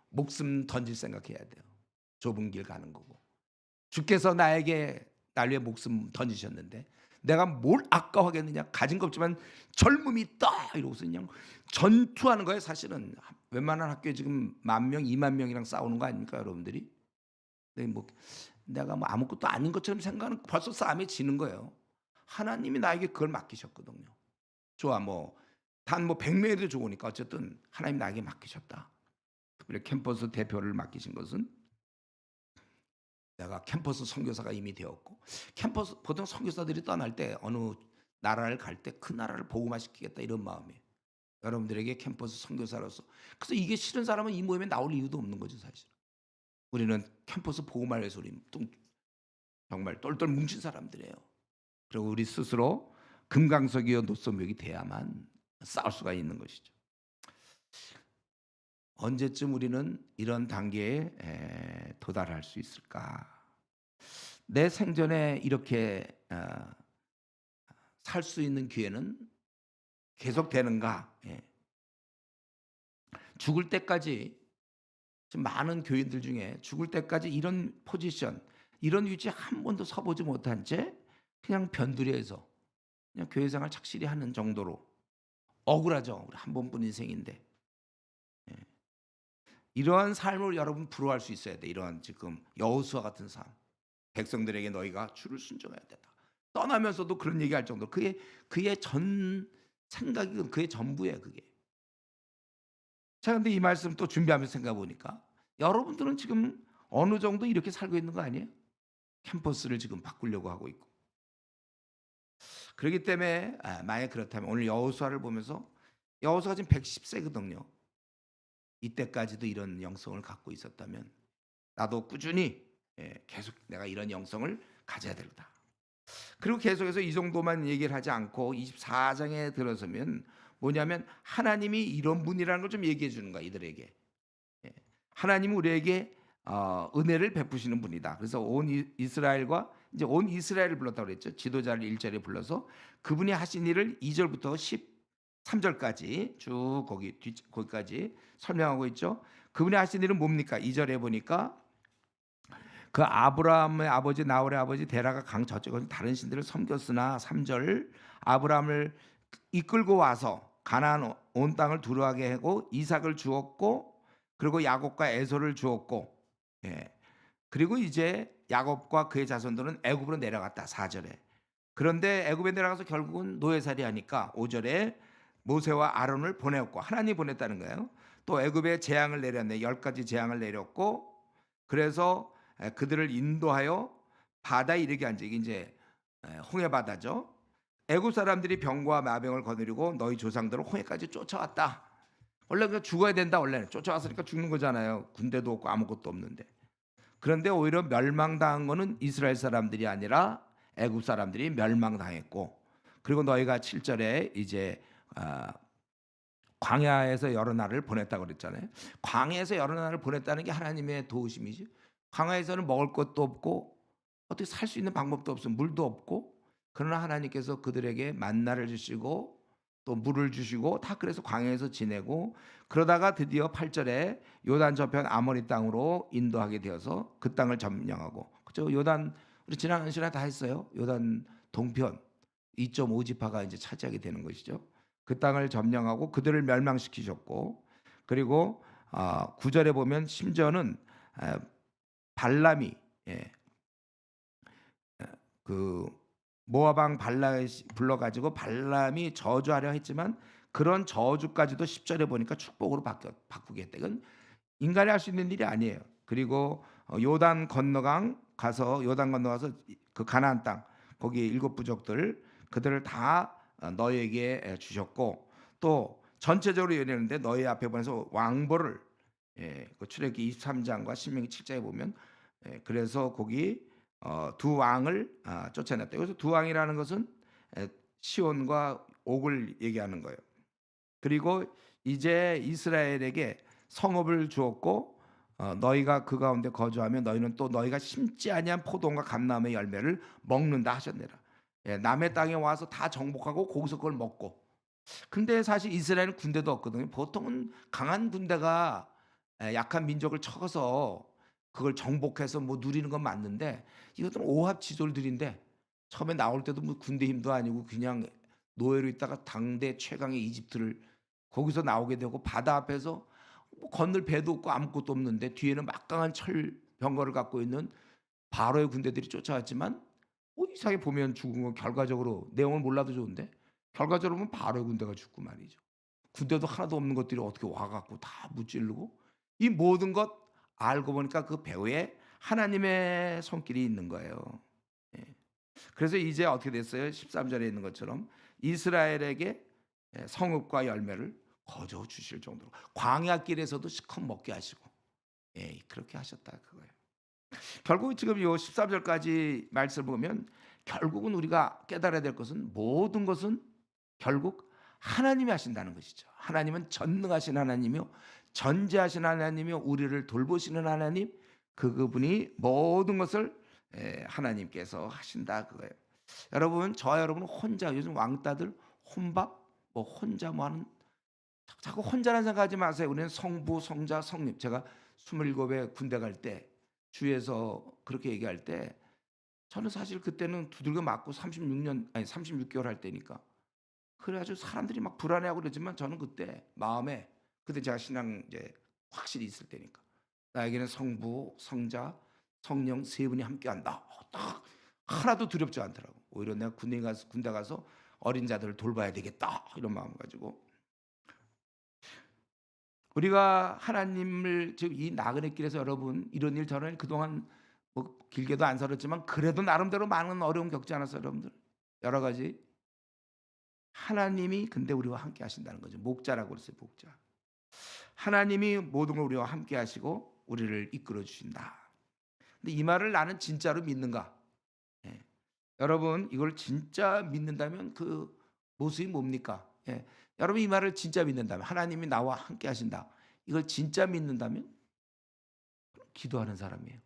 목숨 던질 생각해야 돼요. 좁은 길 가는 거고, 주께서 나에게 날 위해 목숨 던지셨는데 내가 뭘 아까워하겠느냐, 가진 거 없지만 젊음이 있다 이러고서 그냥 전투하는 거예요. 사실은 웬만한 학교에 지금 10,000명 20,000명이랑 싸우는 거 아닙니까 여러분들이? 근데 뭐 내가 뭐 아무것도 아닌 것처럼 생각하는, 벌써 싸움에 지는 거예요. 하나님이 나에게 그걸 맡기셨거든요. 좋아, 뭐 단 뭐 100명이라도 좋으니까 어쨌든 하나님 나에게 맡기셨다. 특별히 캠퍼스 대표를 맡기신 것은, 내가 캠퍼스 선교사가 이미 되었고, 캠퍼스 보통 선교사들이 떠날 때 어느 나라를 갈 때 그 나라를 복음화시키겠다 이런 마음이에요. 여러분들에게 캠퍼스 선교사로서. 그래서 이게 싫은 사람은 이 모임에 나올 이유도 없는 거죠 사실. 우리는 캠퍼스 복음화를 위해서 우리 정말 똘똘 뭉친 사람들이에요. 그리고 우리 스스로 금강석이요 노선벽이 돼야만 싸울 수가 있는 것이죠. 언제쯤 우리는 이런 단계에 도달할 수 있을까? 내 생전에 이렇게 살 수 있는 기회는 계속 되는가? 죽을 때까지, 지금 많은 교인들 중에 죽을 때까지 이런 포지션, 이런 위치에 한 번도 서보지 못한 채 그냥 변두리에서 그냥 교회 생활 착실히 하는 정도로 억울하죠. 우리 한 번뿐 인생인데. 이러한 삶을 여러분 부러워할 수 있어야 돼. 이러한 지금 여호수아 같은 삶. 백성들에게 너희가 주를 순종해야 된다. 떠나면서도 그런 얘기할 정도. 그의 전 생각이, 그의 전부예요. 그게. 자, 근데 이 말씀 또 준비하면서 생각해 보니까 여러분들은 지금 어느 정도 이렇게 살고 있는 거 아니에요? 캠퍼스를 지금 바꾸려고 하고 있고. 그렇기 때문에 만약 그렇다면 오늘 여호수아를 보면서, 여호수아가 지금 110세거든요. 이때까지도 이런 영성을 갖고 있었다면 나도 꾸준히 계속 내가 이런 영성을 가져야 되겠다. 그리고 계속해서 이 정도만 얘기를 하지 않고 24장에 들어서면 뭐냐면 하나님이 이런 분이라는 걸 좀 얘기해 주는 거야 이들에게. 하나님은 우리에게 은혜를 베푸시는 분이다. 그래서 온 이스라엘과, 이제 온 이스라엘을 불렀다고 그랬죠. 지도자를 1절에 불러서 그분이 하신 일을 2절부터 13절까지 쭉 거기까지 설명하고 있죠. 그분이 하신 일은 뭡니까? 2절에 보니까 그 아브라함의 아버지 나홀의 아버지 데라가 강 저쪽에서 다른 신들을 섬겼으나, 3절, 아브라함을 이끌고 와서 가나안 온 땅을 두루하게 하고 이삭을 주었고, 그리고 야곱과 에서를 주었고, 그리고 이제 야곱과 그의 자손들은 애굽으로 내려갔다. 4절에. 그런데 애굽에 내려가서 결국은 노예살이 하니까 5절에 모세와 아론을 보내었고, 하나님이 보냈다는 거예요. 또 애굽에 재앙을 내렸네. 10가지 재앙을 내렸고, 그래서 그들을 인도하여 바다에 이르게 한 적이 이제 홍해 바다죠. 애굽 사람들이 병과 마병을 거느리고 너희 조상들을 홍해까지 쫓아왔다. 원래 그 죽어야 된다. 원래는 쫓아왔으니까 죽는 거잖아요. 군대도 없고 아무것도 없는데. 그런데 오히려 멸망당한 거는 이스라엘 사람들이 아니라 애굽 사람들이 멸망당했고, 그리고 너희가 7절에 이제 광야에서 여러 날을 보냈다고 그랬잖아요. 광야에서 여러 날을 보냈다는 게 하나님의 도우심이지. 광야에서는 먹을 것도 없고 어떻게 살 수 있는 방법도 없어. 물도 없고. 그러나 하나님께서 그들에게 만나를 주시고 또 물을 주시고 다 그래서 광야에서 지내고, 그러다가 드디어 8절에 요단 저편 아모리 땅으로 인도하게 되어서 그 땅을 점령하고, 그죠? 요단, 우리 지난 시간에 다 했어요. 요단 동편 2.5지파가 이제 차지하게 되는 것이죠. 그 땅을 점령하고 그들을 멸망시키셨고, 그리고 9절에 보면 심지어는 발람이 그 모압 왕 발람이 불러가지고 발람이 저주하려 했지만 그런 저주까지도 10절에 보니까 축복으로 바꾸겠다. 이건 인간이 할 수 있는 일이 아니에요. 그리고 요단 건너가서 그 가나안 땅 거기 일곱 부족들 그들을 다 너희에게 주셨고 또 전체적으로 얘기하는데 너희 앞에 보내서 왕보를 그 출애굽기 23장과 신명기 7장에 보면 그래서 거기 두 왕을 쫓아냈다. 여기서 두 왕이라는 것은 시온과 옥을 얘기하는 거예요. 그리고 이제 이스라엘에게 성읍을 주었고 너희가 그 가운데 거주하면 너희는 또 너희가 심지 아니한 포도원과 감람의 열매를 먹는다 하셨느라. 남의 땅에 와서 다 정복하고 거기서 그걸 먹고. 근데 사실 이스라엘은 군대도 없거든요. 보통은 강한 군대가 약한 민족을 쳐서 그걸 정복해서 뭐 누리는 건 맞는데 이것들은 오합지졸들인데 처음에 나올 때도 뭐 군대 힘도 아니고 그냥 노예로 있다가 당대 최강의 이집트를 거기서 나오게 되고 바다 앞에서 뭐 건널 배도 없고 아무것도 없는데 뒤에는 막강한 철 병거를 갖고 있는 바로의 군대들이 쫓아왔지만 이상하게 보면 죽은 건 결과적으로 내용을 몰라도 좋은데 결과적으로 보면 바로의 군대가 죽고 말이죠. 군대도 하나도 없는 것들이 어떻게 와갖고 다 무찌르고 이 모든 것 알고 보니까 그 배후에 하나님의 손길이 있는 거예요. 예. 그래서 이제 어떻게 됐어요? 13절에 있는 것처럼 이스라엘에게 성읍과 열매를 거저 주실 정도로 광야길에서도 시컷 먹게 하시고 그렇게 하셨다 그거예요. 결국 지금 요 13절까지 말씀을 보면 결국은 우리가 깨달아야 될 것은 모든 것은 결국 하나님이 하신다는 것이죠. 하나님은 전능하신 하나님이요 전지하신 하나님이요 우리를 돌보시는 하나님 그분이 모든 것을 하나님께서 하신다 그거예요. 여러분 저와 여러분은 혼자 요즘 왕따들 혼밥 뭐 혼자 뭐 하는 자꾸 혼자라는 생각하지 마세요. 우리는 성부 성자 성님 제가 27에 군대 갈 때 주에서 그렇게 얘기할 때 저는 사실 그때는 두들겨 맞고 36개월 할 때니까 그래가지고 사람들이 막 불안해하고 그러지만 저는 그때 마음에 그때 제가 신앙 이제 확실히 있을 때니까 나에게는 성부 성자 성령 세 분이 함께한다. 딱 하나도 두렵지 않더라고. 오히려 내가 군대 가서 어린 자들을 돌봐야 되겠다 이런 마음 가지고 우리가 하나님을 지금 이 나그네 길에서 여러분 이런 일 저런 일 그동안 뭐 길게도 안 살았지만 그래도 나름대로 많은 어려움 겪지 않았어요 여러분들 여러 가지 하나님이 근데 우리와 함께 하신다는 거죠. 목자라고 그랬어요. 목자. 하나님이 모든 걸 우리와 함께 하시고 우리를 이끌어 주신다. 근데 이 말을 나는 진짜로 믿는가? 예. 여러분 이걸 진짜 믿는다면 그 모습이 뭡니까? 여러분 이 말을 진짜 믿는다면 하나님이 나와 함께 하신다. 이걸 진짜 믿는다면 기도하는 사람이에요.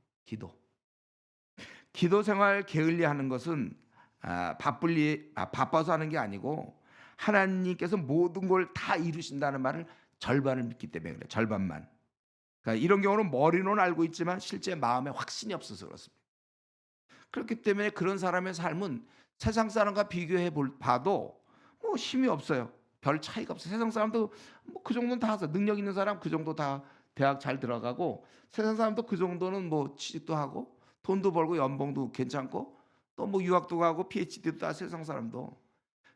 기도 생활 게을리하는 것은 바빠서 하는 게 아니고 하나님께서 모든 걸 다 이루신다는 말을 절반을 믿기 때문에 그래요. 절반만. 그러니까 이런 경우는 머리로는 알고 있지만 실제 마음에 확신이 없어서 그렇습니다. 그렇기 때문에 그런 사람의 삶은 세상 사람과 비교해 봐도 뭐 힘이 없어요. 별 차이가 없어요. 세상 사람도 뭐 그 정도는 다 하죠. 능력 있는 사람 그 정도 다 대학 잘 들어가고 세상 사람도 그 정도는 뭐 취직도 하고 돈도 벌고 연봉도 괜찮고 또 뭐 유학도 가고 PhD도 다 세상 사람도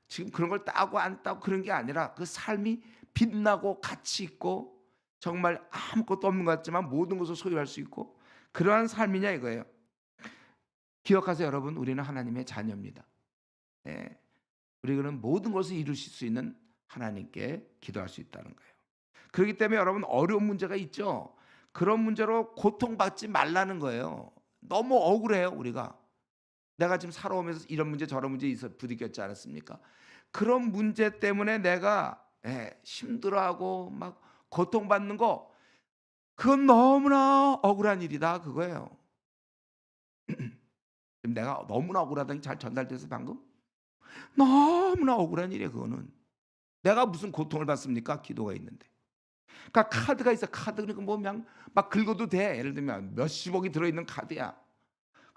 지금 그런 걸 따고 안 따고 그런 게 아니라 그 삶이 빛나고 가치 있고 정말 아무것도 없는 것 같지만 모든 것을 소유할 수 있고 그러한 삶이냐 이거예요. 기억하세요 여러분 우리는 하나님의 자녀입니다. 우리는 모든 것을 이루실 수 있는 하나님께 기도할 수 있다는 거예요. 그렇기 때문에 여러분 어려운 문제가 있죠. 그런 문제로 고통받지 말라는 거예요. 너무 억울해요 우리가. 내가 지금 살아오면서 이런 문제 저런 문제 부딪혔지 않았습니까? 그런 문제 때문에 내가 힘들어하고 막 고통받는 거 그건 너무나 억울한 일이다 그거예요. 지금 내가 너무나 억울하다는 게 잘 전달돼서 방금? 너무나 억울한 일이에요 그거는. 내가 무슨 고통을 받습니까? 기도가 있는데. 그러니까 카드가 있어. 카드 그러니까 뭐 그냥 막 긁어도 돼. 예를 들면 몇십억이 들어있는 카드야.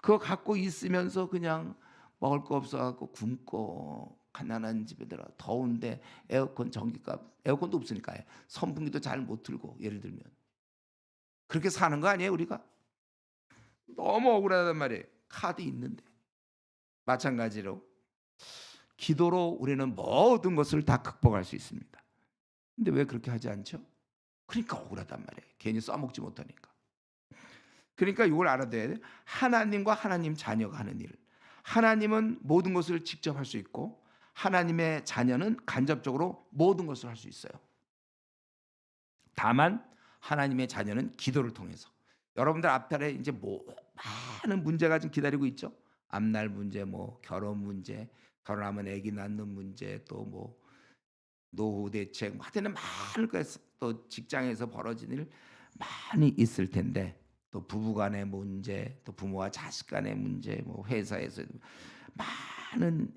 그거 갖고 있으면서 그냥 먹을 거 없어갖고 굶고 가난한 집에 들어 더운데 에어컨 전기값 에어컨도 없으니까 선풍기도 잘 못 틀고 예를 들면 그렇게 사는 거 아니에요 우리가? 너무 억울하단 말이에요. 카드 있는데 마찬가지로 기도로 우리는 모든 것을 다 극복할 수 있습니다. 근데 왜 그렇게 하지 않죠? 그러니까 억울하단 말이에요. 괜히 써먹지 못하니까. 그러니까 이걸 알아둬야 돼. 하나님과 하나님 자녀가 하는 일. 하나님은 모든 것을 직접 할 수 있고 하나님의 자녀는 간접적으로 모든 것을 할 수 있어요. 다만 하나님의 자녀는 기도를 통해서. 여러분들 앞에 이제 뭐 많은 문제가 지금 기다리고 있죠. 앞날 문제, 뭐 결혼 문제, 결혼하면 아기 낳는 문제, 또 뭐 노후 대책, 뭐 하여튼 많을 거예요. 또 직장에서 벌어지는 일 많이 있을 텐데 또 부부 간의 문제, 또 부모와 자식 간의 문제, 뭐 회사에서 많은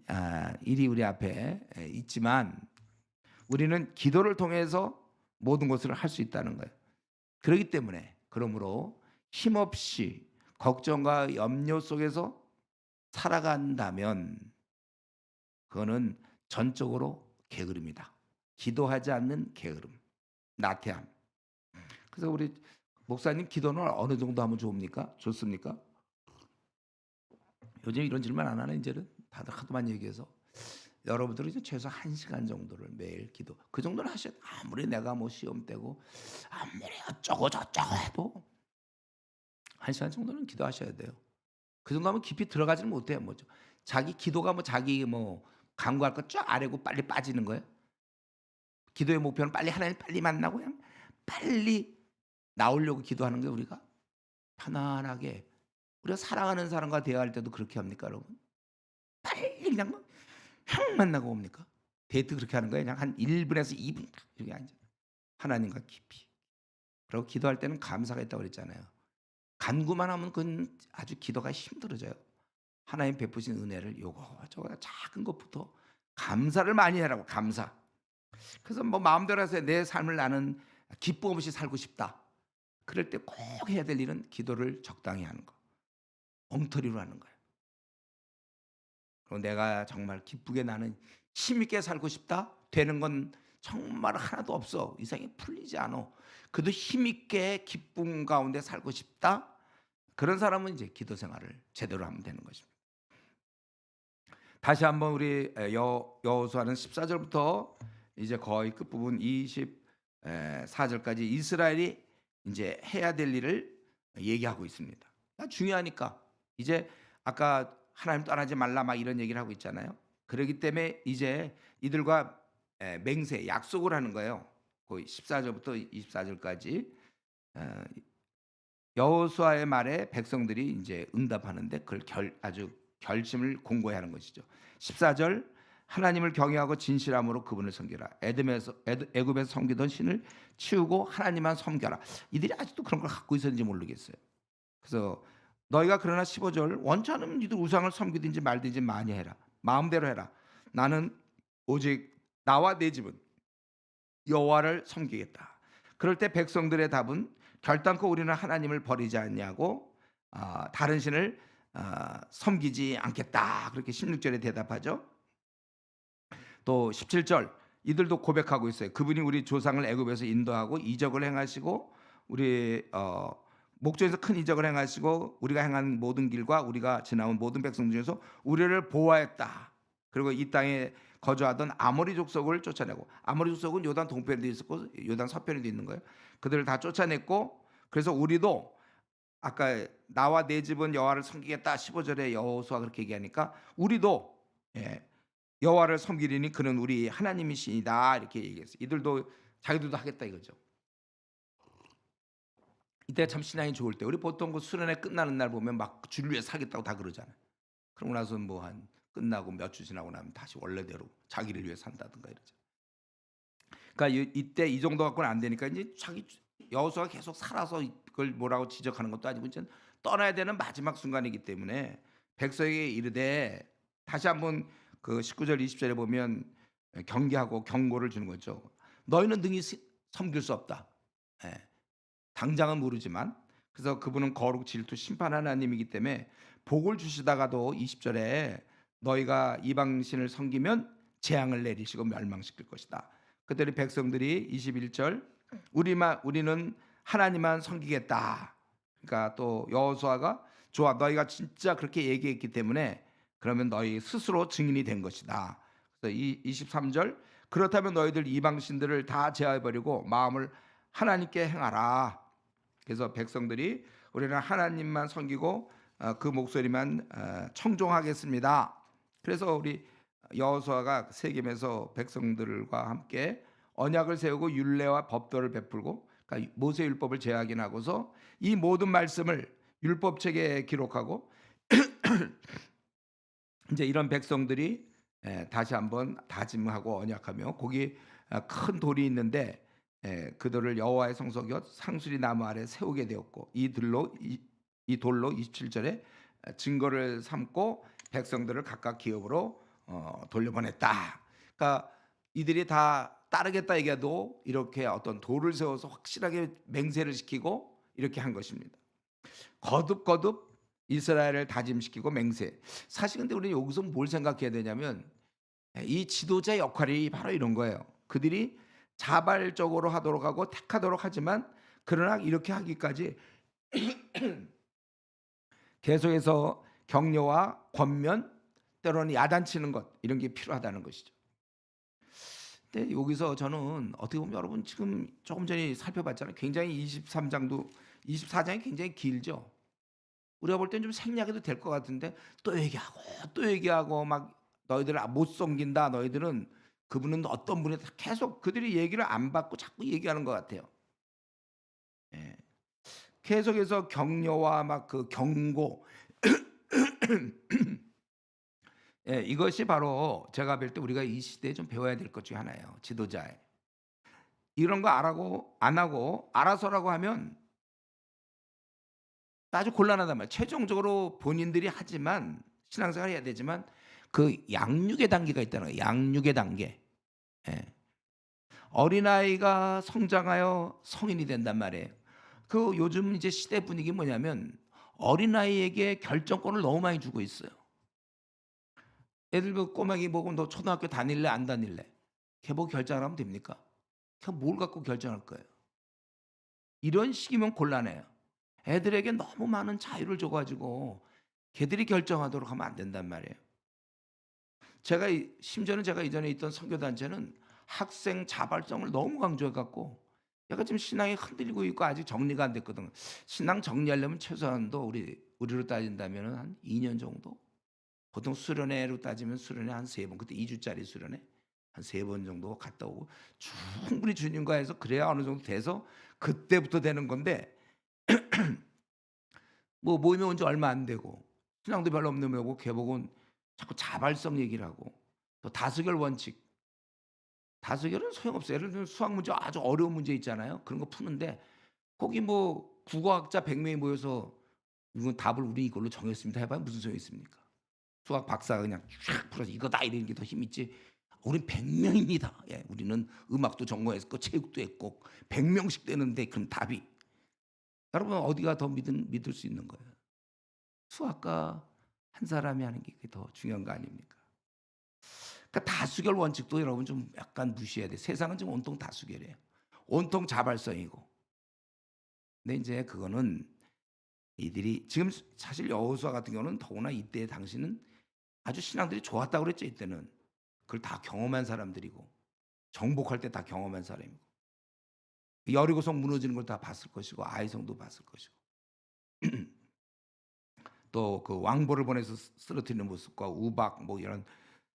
일이 우리 앞에 있지만 우리는 기도를 통해서 모든 것을 할 수 있다는 거예요. 그렇기 때문에 그러므로 힘없이 걱정과 염려 속에서 살아간다면 그거는 전적으로 게으름이다. 기도하지 않는 게으름, 나태함. 그래서 우리 목사님 기도는 어느 정도 하면 좋습니까? 좋습니까? 요즘 이런 질문 안 하네 이제는 다들 하도 많이 얘기해서 여러분들은 이제 최소 1시간 정도를 매일 기도 그 정도는 하셔야 돼. 아무리 내가 뭐 시험 때고 아무리 어쩌고 저쩌고 해도 1시간 정도는 기도하셔야 돼요. 그 정도 하면 깊이 들어가지는 못해요. 뭐죠? 자기 기도가 뭐 자기 뭐 간구할 거 쫙 아래고 빨리 빠지는 거예요. 기도의 목표는 빨리 하나님 빨리 만나고 그냥 빨리 나오려고 기도하는 게 우리가 편안하게 우리가 사랑하는 사람과 대화할 때도 그렇게 합니까, 여러분? 빨리 그냥 뭐 확 만나고 옵니까? 데이트 그렇게 하는 거예요. 그냥 한 1분에서 2분 딱 이렇게 앉아 하나님과 깊이. 그리고 기도할 때는 감사가 있다고 그랬잖아요. 간구만 하면 그건 아주 기도가 힘들어져요. 하나님 베푸신 은혜를 요거 저거 작은 것부터 감사를 많이 하라고 감사. 그래서 뭐 마음대로 해서 내 삶을 나는 기쁨 없이 살고 싶다. 그럴 때 꼭 해야 될 일은 기도를 적당히 하는 거. 엉터리로 하는 거예요. 그리고 내가 정말 기쁘게 나는 힘있게 살고 싶다. 되는 건 정말 하나도 없어. 이상이 풀리지 않아. 그래도 힘있게 기쁨 가운데 살고 싶다. 그런 사람은 이제 기도 생활을 제대로 하면 되는 것입니다. 다시 한번 우리 여호수아는 14절부터 이제 거의 끝부분 24절까지 이스라엘이 이제 해야 될 일을 얘기하고 있습니다. 중요하니까 이제 아까 하나님 떠나지 말라 막 이런 얘기를 하고 있잖아요. 그렇기 때문에 이제 이들과 맹세 약속을 하는 거예요. 거의 14절부터 24절까지 여호수아의 말에 백성들이 이제 응답하는데 그걸 아주 결심을 공고히 하는 것이죠. 14절 하나님을 경외하고 진실함으로 그분을 섬겨라. 애굽에서 섬기던 신을 치우고 하나님만 섬겨라. 이들이 아직도 그런 걸 갖고 있었는지 모르겠어요. 그래서 너희가 그러나 15절 원치 않으면 니들 우상을 섬기든지 말든지 많이 해라. 마음대로 해라. 나는 오직 나와 내 집은 여호와를 섬기겠다. 그럴 때 백성들의 답은 결단코 우리는 하나님을 버리지 않냐고 다른 신을 섬기지 않겠다. 그렇게 16절에 대답하죠. 또 17절 이들도 고백하고 있어요. 그분이 우리 조상을 애굽에서 인도하고 이적을 행하시고 우리 목전에서 큰 이적을 행하시고 우리가 행한 모든 길과 우리가 지나온 모든 백성 중에서 우리를 보호하였다. 그리고 이 땅에 거주하던 아모리 족속을 쫓아내고 아모리 족속은 요단 동편에도 있었고 요단 서편에도 있는 거예요. 그들을 다 쫓아냈고 그래서 우리도 아까 나와 내 집은 여호와를 섬기겠다 15절에 여호수아 그렇게 얘기하니까 우리도 여호와를 섬기리니 그는 우리 하나님이시니다 이렇게 얘기했어요. 이들도 자기들도 하겠다 이거죠. 이때 참 신앙이 좋을 때 우리 보통 그 수련회 끝나는 날 보면 막 주를 위해 살겠다고 다 그러잖아요. 그러고 나서 뭐 한 끝나고 몇 주 지나고 나면 다시 원래대로 자기를 위해 산다든가 이러죠. 그러니까 이때 이 정도 갖고는 안 되니까 이제 자기 여호수아가 계속 살아서 이걸 뭐라고 지적하는 것도 아니고 이제 떠나야 되는 마지막 순간이기 때문에 백성에게 이르되 다시 한번 그 19절 20절에 보면 경계하고 경고를 주는 거죠. 너희는 능히 섬길 수 없다. 예. 당장은 모르지만 그래서 그분은 거룩 질투 심판 하나님이기 때문에 복을 주시다가도 20절에 너희가 이방신을 섬기면 재앙을 내리시고 멸망시킬 것이다. 그들이 백성들이 21절 우리는 하나님만 섬기겠다. 그러니까 또 여호수아가 좋아 너희가 진짜 그렇게 얘기했기 때문에 그러면 너희 스스로 증인이 된 것이다. 그래서 23절 그렇다면 너희들 이방 신들을 다 제하해 버리고 마음을 하나님께 행하라. 그래서 백성들이 우리는 하나님만 섬기고 그 목소리만 청종하겠습니다. 그래서 우리 여호수아가 세겜에서 백성들과 함께 언약을 세우고 율례와 법도를 베풀고, 그러니까 모세 율법을 제하긴하고서 이 모든 말씀을 율법책에 기록하고 이제 이런 백성들이 다시 한번 다짐하고 언약하며 거기 큰 돌이 있는데 그들을 여호와의 성소 곁 상수리 나무 아래 세우게 되었고 이 돌로 27절에 증거를 삼고 백성들을 각각 기업으로 돌려보냈다. 그러니까 이들이 다 따르겠다 얘기해도 이렇게 어떤 돌을 세워서 확실하게 맹세를 시키고 이렇게 한 것입니다. 거듭 이스라엘을 다짐시키고 맹세. 사실 근데 우리는 여기서 뭘 생각해야 되냐면 이 지도자 역할이 바로 이런 거예요. 그들이 자발적으로 하도록 하고 택하도록 하지만 그러나 이렇게 하기까지 계속해서 격려와 권면, 때로는 야단치는 것, 이런 게 필요하다는 것이죠. 근데 여기서 저는 어떻게 보면 여러분 지금 조금 전에 살펴봤잖아요. 굉장히 23장도 24장이 굉장히 길죠. 우리가 볼 땐 좀 생략해도 될 것 같은데 또 얘기하고 막 너희들 못 섬긴다. 너희들은 그분은 어떤 분이다. 계속 그들이 얘기를 안 받고 자꾸 얘기하는 것 같아요. 예. 계속해서 격려와 막 그 경고 예, 이것이 바로 제가 볼 때 우리가 이 시대에 좀 배워야 될 것 중에 하나예요. 지도자의. 이런 거 안 하고 알아서라고 하면 아주 곤란하단 말이에요. 최종적으로 본인들이 하지만 신앙생활 해야 되지만 그 양육의 단계가 있다는 거예요. 양육의 단계. 예. 어린아이가 성장하여 성인이 된단 말이에요. 그 요즘 이제 시대 분위기 뭐냐면 어린아이에게 결정권을 너무 많이 주고 있어요. 애들 그 꼬맹이 보고 너 초등학교 다닐래 안 다닐래? 걔 보고 결정을 하면 됩니까? 걔 뭘 갖고 결정할 거예요? 이런 식이면 곤란해요. 애들에게 너무 많은 자유를 줘 가지고 걔들이 결정하도록 하면 안 된단 말이에요. 심지어는 제가 이전에 있던 선교 단체는 학생 자발성을 너무 강조해 갖고 약간 지금 신앙이 흔들리고 있고 아직 정리가 안 됐거든. 신앙 정리하려면 최소한도 우리로 따진다면은 한 2년 정도? 보통 수련회로 따지면 수련회 한 3번, 그때 2주짜리 수련회 한 3번 정도 갔다 오고 충분히 주님과 해서 그래야 어느 정도 돼서 그때부터 되는 건데 뭐 모임에 온 지 얼마 안 되고 신앙도 별로 없는 거고 걔보고는 자꾸 자발성 얘기를 하고 또 다수결 원칙. 다수결은 소용없어요. 예를 들면 수학 문제 아주 어려운 문제 있잖아요. 그런 거 푸는데 거기 뭐 국어학자 100명이 모여서 이건 답을 우리 이걸로 정했습니다 해 봐야 무슨 소용이 있습니까? 수학 박사가 그냥 쫙 풀어서 이거다 이러는 게 더 힘있지. 우린 100명입니다. 예, 우리는 음악도 전공했고 체육도 했고 100명씩 되는데 그럼 답이 여러분 어디가 더 믿을 수 있는 거예요? 수학과 한 사람이 하는 게 더 중요한 거 아닙니까? 그러니까 다수결 원칙도 여러분 좀 약간 무시해야 돼. 세상은 지금 온통 다수결이에요. 온통 자발성이고. 근데 이제 그거는 이들이 지금 사실 여호수아 같은 경우는 더구나 이때 당시는 아주 신앙들이 좋았다고 그랬죠. 이때는 그걸 다 경험한 사람들이고 정복할 때 다 경험한 사람이고 여리고성 무너지는 걸 다 봤을 것이고 아이성도 봤을 것이고 또 그 왕보를 보내서 쓰러뜨리는 모습과 우박 뭐 이런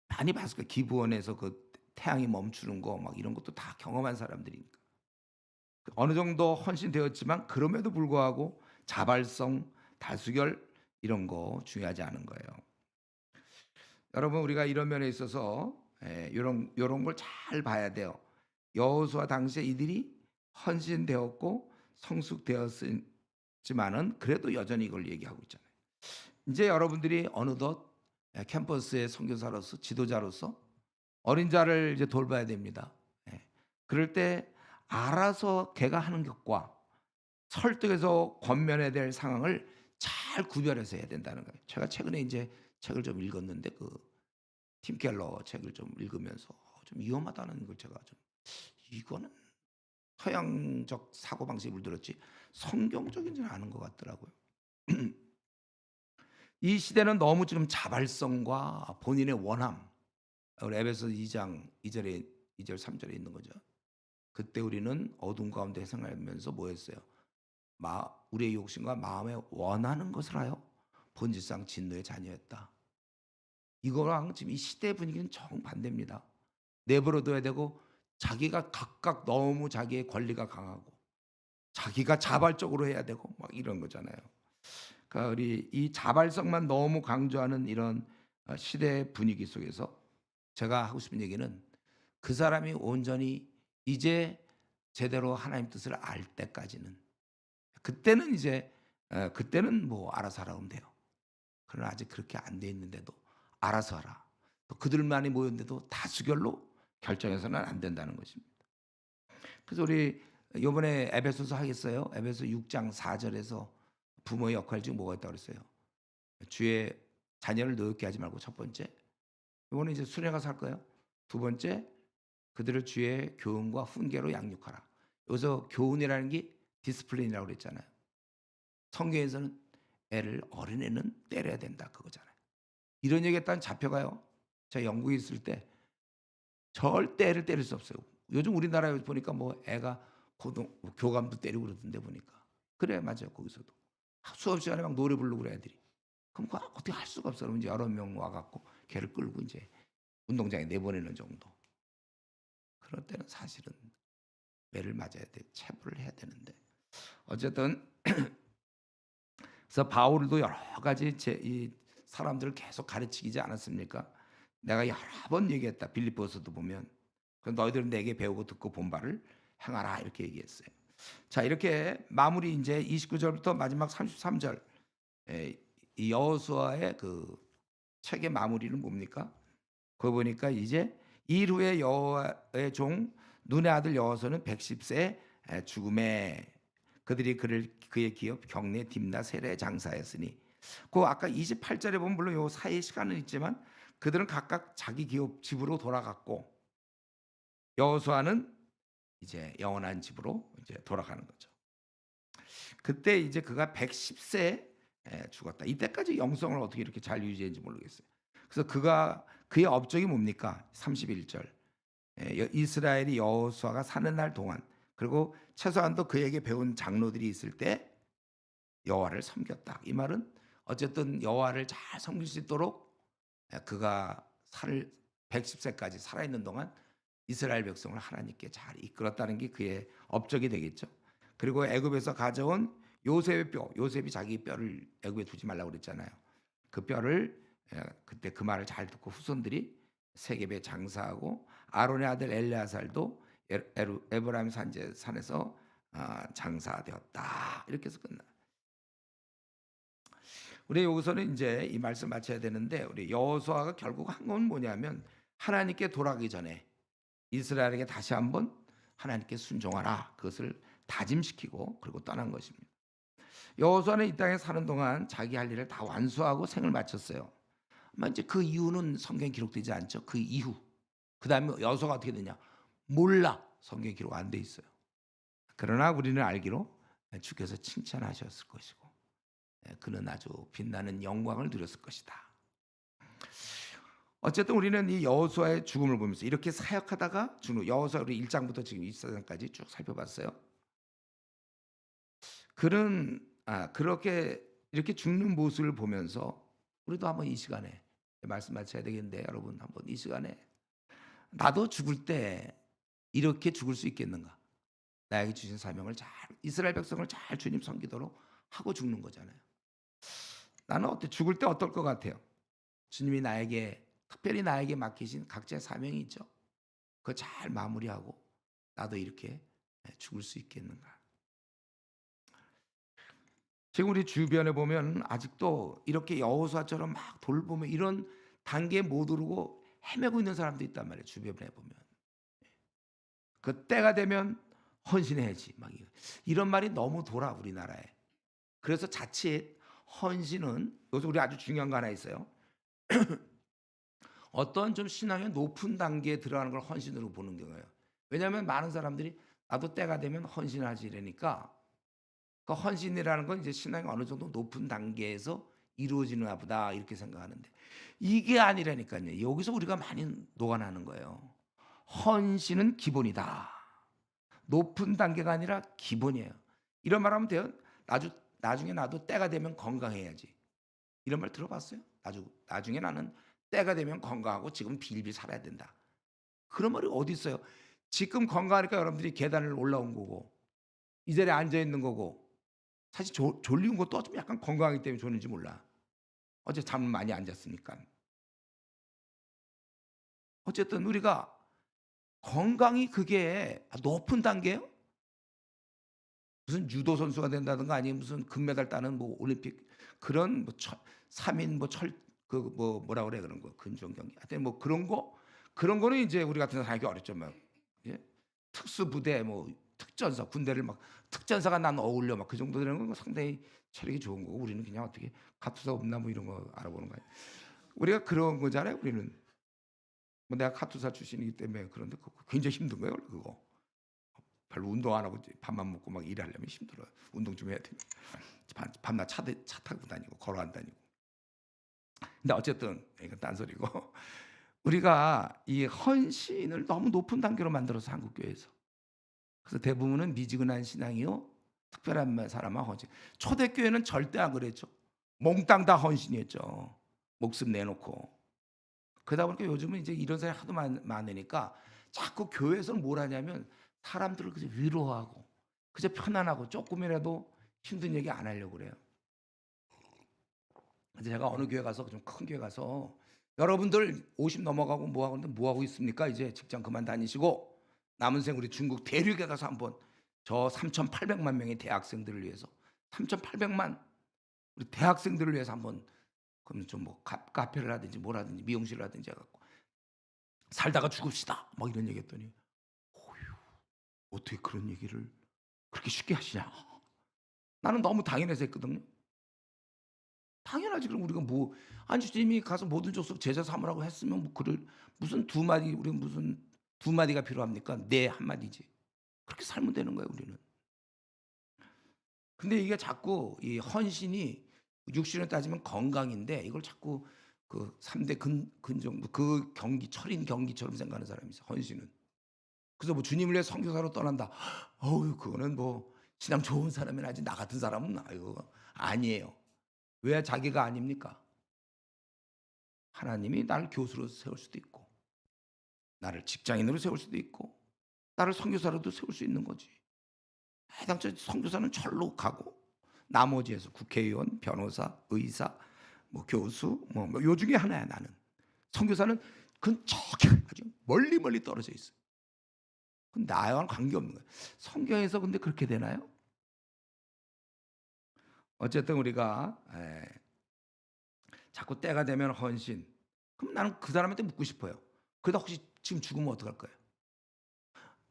많이 봤을 거예요. 기브원에서 그 태양이 멈추는 거 막 이런 것도 다 경험한 사람들이니까. 어느 정도 헌신되었지만 그럼에도 불구하고 자발성, 다수결 이런 거 중요하지 않은 거예요. 여러분 우리가 이런 면에 있어서 요런 걸 잘 봐야 돼요. 여호수아 당시에 이들이 헌신되었고 성숙되었지만은 그래도 여전히 이걸 얘기하고 있잖아요. 이제 여러분들이 어느덧 캠퍼스의 선교사로서 지도자로서 어린 자를 이제 돌봐야 됩니다. 예. 그럴 때 알아서 걔가 하는 것과 설득해서 권면해야 될 상황을 잘 구별해서 해야 된다는 거예요. 제가 최근에 이제 책을 좀 읽었는데 그 팀 켈러 책을 좀 읽으면서 좀 위험하다는 걸 제가 좀 이거는 서양적 사고방식에 물들었지 성경적이지는 않은 것 같더라고요. 이 시대는 너무 지금 자발성과 본인의 원함, 우리 에베소 2장 2절에 2절 3 절에 있는 거죠. 그때 우리는 어둠 가운데 생활하면서 뭐 했어요? 우리의 욕심과 마음에 원하는 것을 하여 본질상 진노의 자녀였다. 이거랑 지금 이 시대 분위기는 정반대입니다. 내버려둬야 되고 자기가 각각 너무 자기의 권리가 강하고 자기가 자발적으로 해야 되고 막 이런 거잖아요. 그러니까 우리 이 자발성만 너무 강조하는 이런 시대 분위기 속에서 제가 하고 싶은 얘기는 그 사람이 온전히 이제 제대로 하나님 뜻을 알 때까지는 그때는 이제 그때는 뭐 알아서 하라 그러면 돼요. 그러나 아직 그렇게 안 돼 있는데도 알아서 하라. 또 그들만이 모였는데도 다수결로 결정해서는 안 된다는 것입니다. 그래서 우리 요번에 에베소서 하겠어요? 에베소 6장 4 절에서 부모의 역할 중 뭐가 있다고 그랬어요? 주의 자녀를 노엽게 하지 말고 첫 번째. 요거는 이제 수레가 살 거예요. 두 번째, 그들을 주의 교훈과 훈계로 양육하라. 여기서 교훈이라는 게 디스플린이라고 그랬잖아요. 성경에서는 어린애는 때려야 된다 그거잖아요. 이런 얘기했다는 잡혀가요. 제가 영국에 있을 때 절대 애를 때릴 수 없어요. 요즘 우리나라에 보니까 뭐 애가 교감도 때리고 그러던데 보니까. 그래 맞아요 거기서도. 수업 시간에 막 노래 부르고 그래 애들이. 그럼 그거 어떻게 할 수가 없어. 그럼 이제 여러 명 와갖고 걔를 끌고 이제 운동장에 내보내는 정도. 그럴 때는 사실은 매를 맞아야 돼. 체벌을 해야 되는데. 어쨌든 그래서 바울도 여러 가지 이 사람들을 계속 가르치지 않았습니까? 내가 여러 번 얘기했다. 빌립보서도 보면 너희들은 내게 배우고 듣고 본 바를 행하라 이렇게 얘기했어요. 자 이렇게 마무리 이제 29절부터 마지막 33절 이 여호수아의 그 책의 마무리는 뭡니까? 그거 보니까 이제 일 후에 여호와의 종 눈의 아들 여호수아는 110세 죽음에 그들이 그의 기업 경내 딥나 세례 장사였으니 그 아까 28절에 보면 물론 요 사이 시간은 있지만 그들은 각각 자기 기업 집으로 돌아갔고 여호수아는 이제 영원한 집으로 이제 돌아가는 거죠. 그때 이제 그가 110세 죽었다. 이때까지 영성을 어떻게 이렇게 잘 유지했는지 모르겠어요. 그래서 그의 업적이 뭡니까? 31절. 이스라엘이 여호수아가 사는 날 동안 그리고 최소한도 그에게 배운 장로들이 있을 때 여호와를 섬겼다. 이 말은 어쨌든 여호와를 잘 섬길 수 있도록 그가 110세까지 살아있는 동안 이스라엘 백성을 하나님께 잘 이끌었다는 게 그의 업적이 되겠죠. 그리고 애굽에서 가져온 요셉의 뼈, 요셉이 자기 뼈를 애굽에 두지 말라고 그랬잖아요. 그 뼈를 그때 그 말을 잘 듣고 후손들이 세겜에 장사하고 아론의 아들 엘레아살도 에브라임 산에서 장사되었다. 이렇게 해서 끝나. 우리 여기서는 이제 이 말씀 마쳐야 되는데 우리 여호수아가 결국 한 건 뭐냐면 하나님께 돌아가기 전에 이스라엘에게 다시 한번 하나님께 순종하라 그것을 다짐시키고 그리고 떠난 것입니다. 여호수아는 이 땅에 사는 동안 자기 할 일을 다 완수하고 생을 마쳤어요. 아마 이제 그 이유는 성경에 기록되지 않죠. 그 이후 그 다음에 여호수아가 어떻게 되냐 몰라. 성경에 기록 안 돼 있어요. 그러나 우리는 알기로 주께서 칭찬하셨을 것이고 그는 아주 빛나는 영광을 누렸을 것이다. 어쨌든 우리는 이 여호수아의 죽음을 보면서 이렇게 사역하다가 죽는 여호수아 우리 1장부터 지금 24장까지 쭉 살펴봤어요. 그는 그렇게 이렇게 죽는 모습을 보면서 우리도 한번 이 시간에 말씀 마쳐야 되겠는데 여러분 한번 이 시간에 나도 죽을 때 이렇게 죽을 수 있겠는가? 나에게 주신 사명을 잘 이스라엘 백성을 잘 주님 섬기도록 하고 죽는 거잖아요. 나는 죽을 때 어떨 것 같아요? 주님이 특별히 나에게 맡기신 각자의 사명이 있죠. 그거 잘 마무리하고 나도 이렇게 죽을 수 있겠는가? 지금 우리 주변에 보면 아직도 이렇게 여호수아처럼 막 돌보며 이런 단계에 못 오르고 헤매고 있는 사람도 있단 말이에요. 주변에 보면 그 때가 되면 헌신해야지 막 이런 말이 너무 돌아 우리나라에. 그래서 자칫 헌신은 여기서 우리 아주 중요한 거 하나 있어요. 어떤 좀 신앙의 높은 단계에 들어가는 걸 헌신으로 보는 경우예요. 왜냐하면 많은 사람들이 나도 때가 되면 헌신하지 이러니까 그 헌신이라는 건 이제 신앙이 어느 정도 높은 단계에서 이루어지나 보다 이렇게 생각하는데 이게 아니라니까요. 여기서 우리가 많이 녹아나는 거예요. 헌신은 기본이다. 높은 단계가 아니라 기본이에요. 이런 말하면 돼요. 나중에 나도 때가 되면 건강해야지. 이런 말 들어봤어요? 나중에 나는 때가 되면 건강하고 지금 빌빌 살아야 된다. 그런 말이 어디 있어요? 지금 건강하니까 여러분들이 계단을 올라온 거고 이 자리에 앉아 있는 거고 사실 졸리운 것도 좀 약간 건강하기 때문에 졸는지 몰라. 어제 잠을 많이 안 잤으니까. 어쨌든 우리가 건강이 그게 높은 단계예요? 무슨 유도 선수가 된다든가 아니면 무슨 금메달 따는 뭐 올림픽 그런 뭐 3인 뭐 뭐라 그래 그런 거 근종 경기. 하여튼 뭐 그런 거는 이제 우리 같은 사람 하기 어렵죠. 막 예? 특수부대 뭐 특전사 군대를 막 특전사가 난 어울려 막 그 정도 되는 건 상당히 체력이 좋은 거고 우리는 그냥 어떻게 카투사 없나 뭐 이런 거 알아보는 거예요. 우리가 그런 거잖아요. 우리는 뭐 내가 카투사 출신이기 때문에 그런데 그거 굉장히 힘든 거예요. 그거 별로 운동 안 하고 이제 밥만 먹고 막 일하려면 힘들어요. 운동 좀 해야 돼. 밤낮 차 타고 다니고 걸어 안 다니고. 근데 어쨌든 이건 딴소리고 우리가 이 헌신을 너무 높은 단계로 만들어서 한국 교회에서 그래서 대부분은 미지근한 신앙이요 특별한 사람만 헌신. 초대교회는 절대 안 그랬죠. 몽땅 다 헌신이었죠. 목숨 내놓고. 그러다 보니까 요즘은 이제 이런 사람이 하도 많으니까 자꾸 교회에서는 뭘 하냐면 사람들을 그저 위로하고 그저 편안하고 조금이라도 힘든 얘기 안 하려고 그래요. 근데 제가 어느 교회 가서 좀 큰 교회 가서 여러분들 50 넘어가고 뭐 하고 있습니까? 이제 직장 그만 다니시고 남은 생 우리 중국 대륙에 가서 한번 저 3,800만 명의 대학생들을 위해서 3,800만 우리 대학생들을 위해서 한번 그러면 좀 뭐 카페를 하든지 뭘 하든지 미용실을 하든지 해 갖고 살다가 죽읍시다. 막 이런 얘기했더니 어휴, 어떻게 그런 얘기를 그렇게 쉽게 하시냐. 나는 너무 당연해서 했거든요. 당연하지. 그럼 우리가 뭐 아니 주님이 가서 모든 족속 제자 삼으라고 했으면 뭐 그를 무슨 두 마디 우리 무슨 두 마디가 필요합니까? 네 한 마디지. 그렇게 살면 되는 거예요, 우리는. 근데 이게 자꾸 이 헌신이 육신으로 따지면 건강인데 이걸 자꾸 그 3대 근종 그 경기 철인 경기처럼 생각하는 사람이 있어. 헌신은. 그래서 뭐 주님을 위해 선교사로 떠난다. 어우 그거는 뭐 신앙 좋은 사람이나 하지 나 같은 사람은 아유 아니에요. 왜 자기가 아닙니까? 하나님이 나를 교수로 세울 수도 있고 나를 직장인으로 세울 수도 있고 나를 선교사로도 세울 수 있는 거지. 해당처 선교사는 절로 가고 나머지에서 국회의원, 변호사, 의사, 뭐 교수 요 중에 하나야 나는. 선교사는 그건 저기 아주 멀리 떨어져 있어. 그건 나와는 관계없는 거야. 성경에서 근데 그렇게 되나요? 어쨌든 우리가 자꾸 때가 되면 헌신. 그럼 나는 그 사람한테 묻고 싶어요. 그러다 혹시 지금 죽으면 어떡할 거예요?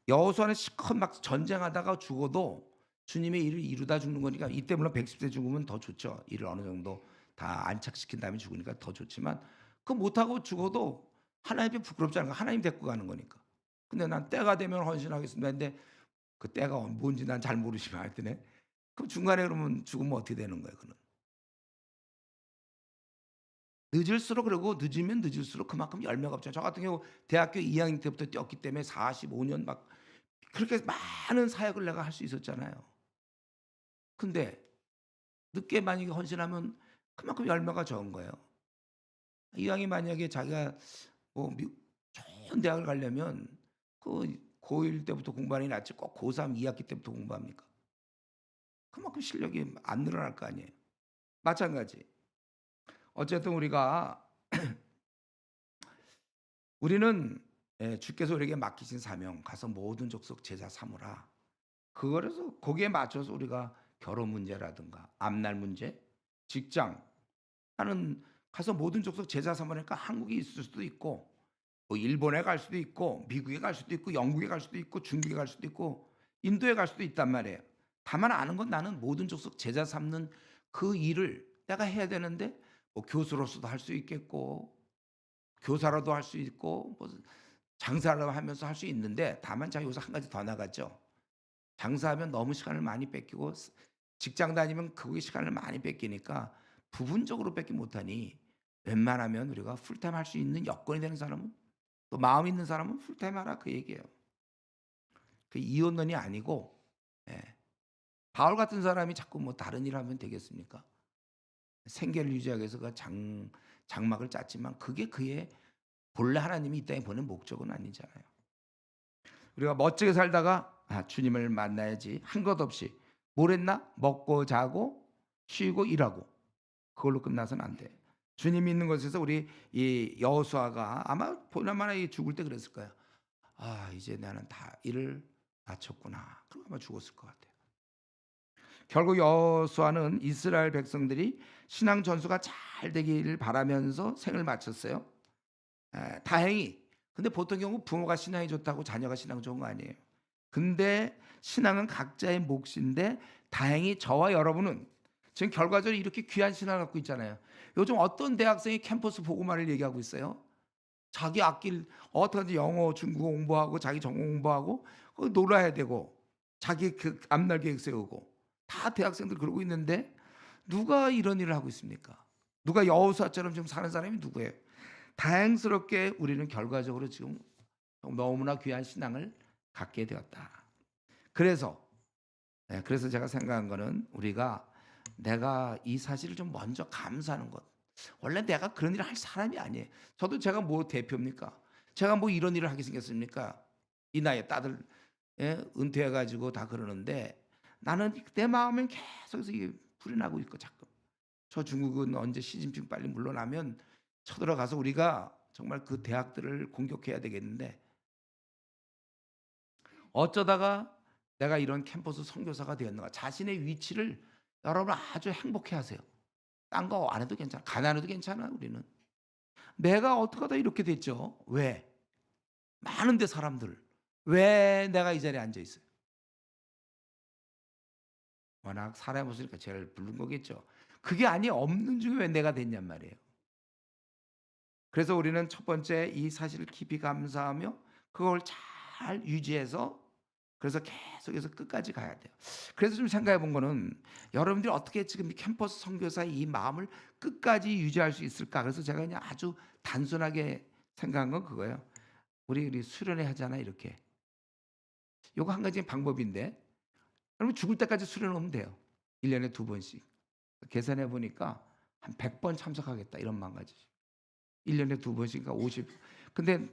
여호수아는 실컷 막 전쟁하다가 죽어도 주님의 일을 이루다 죽는 거니까 이때 물론 110세 죽으면 더 좋죠. 일을 어느 정도 다 안착시킨 다음에 죽으니까 더 좋지만 그 못하고 죽어도 하나님이 부끄럽지 않은 거 하나님 데리고 가는 거니까. 근데 난 때가 되면 헌신하겠습니다. 근데 그 때가 뭔지 난 잘 모르지만 하여튼 그럼 중간에 그러면 죽으면 어떻게 되는 거예요? 그는 늦을수록 그러고 늦으면 늦을수록 그만큼 열매가 없죠. 저 같은 경우 대학교 2학년 때부터 뛰었기 때문에 45년 막 그렇게 많은 사역을 내가 할 수 있었잖아요. 근데 늦게 만약에 헌신하면 그만큼 열매가 적은 거예요. 이왕이 만약에 자기가 뭐 좋은 대학을 가려면 그 고1 때부터 공부하는 게 낫지 꼭 고3 2학기 때부터 공부합니까? 그만큼 실력이 안 늘어날 거 아니에요. 마찬가지. 어쨌든 우리는 주께서 우리에게 맡기신 사명 가서 모든 족속 제자 삼으라. 그거라서 거기에 맞춰서 우리가 결혼 문제라든가 앞날 문제, 직장 나는 가서 모든 족속 제자 삼으니까 한국에 있을 수도 있고 뭐 일본에 갈 수도 있고 미국에 갈 수도 있고 영국에 갈 수도 있고 중국에 갈 수도 있고 인도에 갈 수도 있단 말이에요. 다만 아는 건 나는 모든 족속 제자 삼는 그 일을 내가 해야 되는데 뭐 교수로서도 할 수 있겠고 교사라도 할 수 있고 뭐 장사를 하면서 할 수 있는데 다만 제가 여기서 한 가지 더 나갔죠. 장사하면 너무 시간을 많이 뺏기고 직장 다니면 거기 시간을 많이 뺏기니까 부분적으로 뺏기 못하니 웬만하면 우리가 풀타임 할 수 있는 여건이 되는 사람은 또 마음 있는 사람은 풀타임 하라 그 얘기예요. 그 이혼론이 아니고 예. 바울 같은 사람이 자꾸 뭐 다른 일 하면 되겠습니까? 생계를 유지하기 위해서 그 장막을 짰지만 그게 그의 본래 하나님이 이 땅에 보낸 목적은 아니잖아요. 우리가 멋지게 살다가 주님을 만나야지 한 것 없이 뭘 했나? 먹고 자고 쉬고 일하고 그걸로 끝나서는 안 돼. 주님 믿는 것에서 우리 이 여호수아가 아마 보나마나 죽을 때 그랬을 거야. 이제 나는 다 일을 마쳤구나. 그럼 아마 죽었을 것 같아요. 결국 여호수아는 이스라엘 백성들이 신앙 전수가 잘 되기를 바라면서 생을 마쳤어요. 다행히. 근데 보통 경우 부모가 신앙이 좋다고 자녀가 신앙 좋은 거 아니에요. 근데 신앙은 각자의 몫인데 다행히 저와 여러분은 지금 결과적으로 이렇게 귀한 신앙을 갖고 있잖아요. 요즘 어떤 대학생이 캠퍼스 보고말을 얘기하고 있어요. 자기 앞길 어떻게든지 영어, 중국어 공부하고 자기 전공 공부하고 놀아야 되고 자기 그 앞날 계획 세우고 다 대학생들 그러고 있는데 누가 이런 일을 하고 있습니까? 누가 여호수아처럼 지금 사는 사람이 누구예요? 다행스럽게 우리는 결과적으로 지금 너무나 귀한 신앙을 갖게 되었다. 그래서 제가 생각한 거는 우리가 내가 이 사실을 좀 먼저 감사하는 것. 원래 내가 그런 일을 할 사람이 아니에요. 저도 제가 뭐 대표입니까? 제가 뭐 이런 일을 하게 생겼습니까? 이 나이에 다들 은퇴해 가지고 다 그러는데 나는 내 마음엔 계속해서 이게 불이 나고 있고 자꾸. 저 중국은 언제 시진핑 빨리 물러나면 쳐들어가서 우리가 정말 그 대학들을 공격해야 되겠는데 어쩌다가 내가 이런 캠퍼스 선교사가 되었는가. 자신의 위치를 여러분 아주 행복해하세요. 딴 거 안 해도 괜찮아. 가난해도 괜찮아 우리는. 내가 어떻게 하다 이렇게 됐죠. 왜? 많은데 사람들. 왜 내가 이 자리에 앉아 있어요? 워낙 사람이 없으니까 제일 부른 거겠죠. 그게 아니 없는 중에 왜 내가 됐냔 말이에요. 그래서 우리는 첫 번째 이 사실을 깊이 감사하며 그걸 잘 유지해서 그래서 계속해서 끝까지 가야 돼요. 그래서 좀 생각해 본 거는 여러분들이 어떻게 지금 이 캠퍼스 선교사의 이 마음을 끝까지 유지할 수 있을까? 그래서 제가 그냥 아주 단순하게 생각한 건 그거예요. 우리 수련회 하잖아 이렇게. 요거 한 가지 방법인데 여러분 죽을 때까지 수련하면 돼요. 1년에 2번씩. 계산해 보니까 한 100번 참석하겠다 이런 마음 가지죠. 1년에 2번씩이니까 50. 근데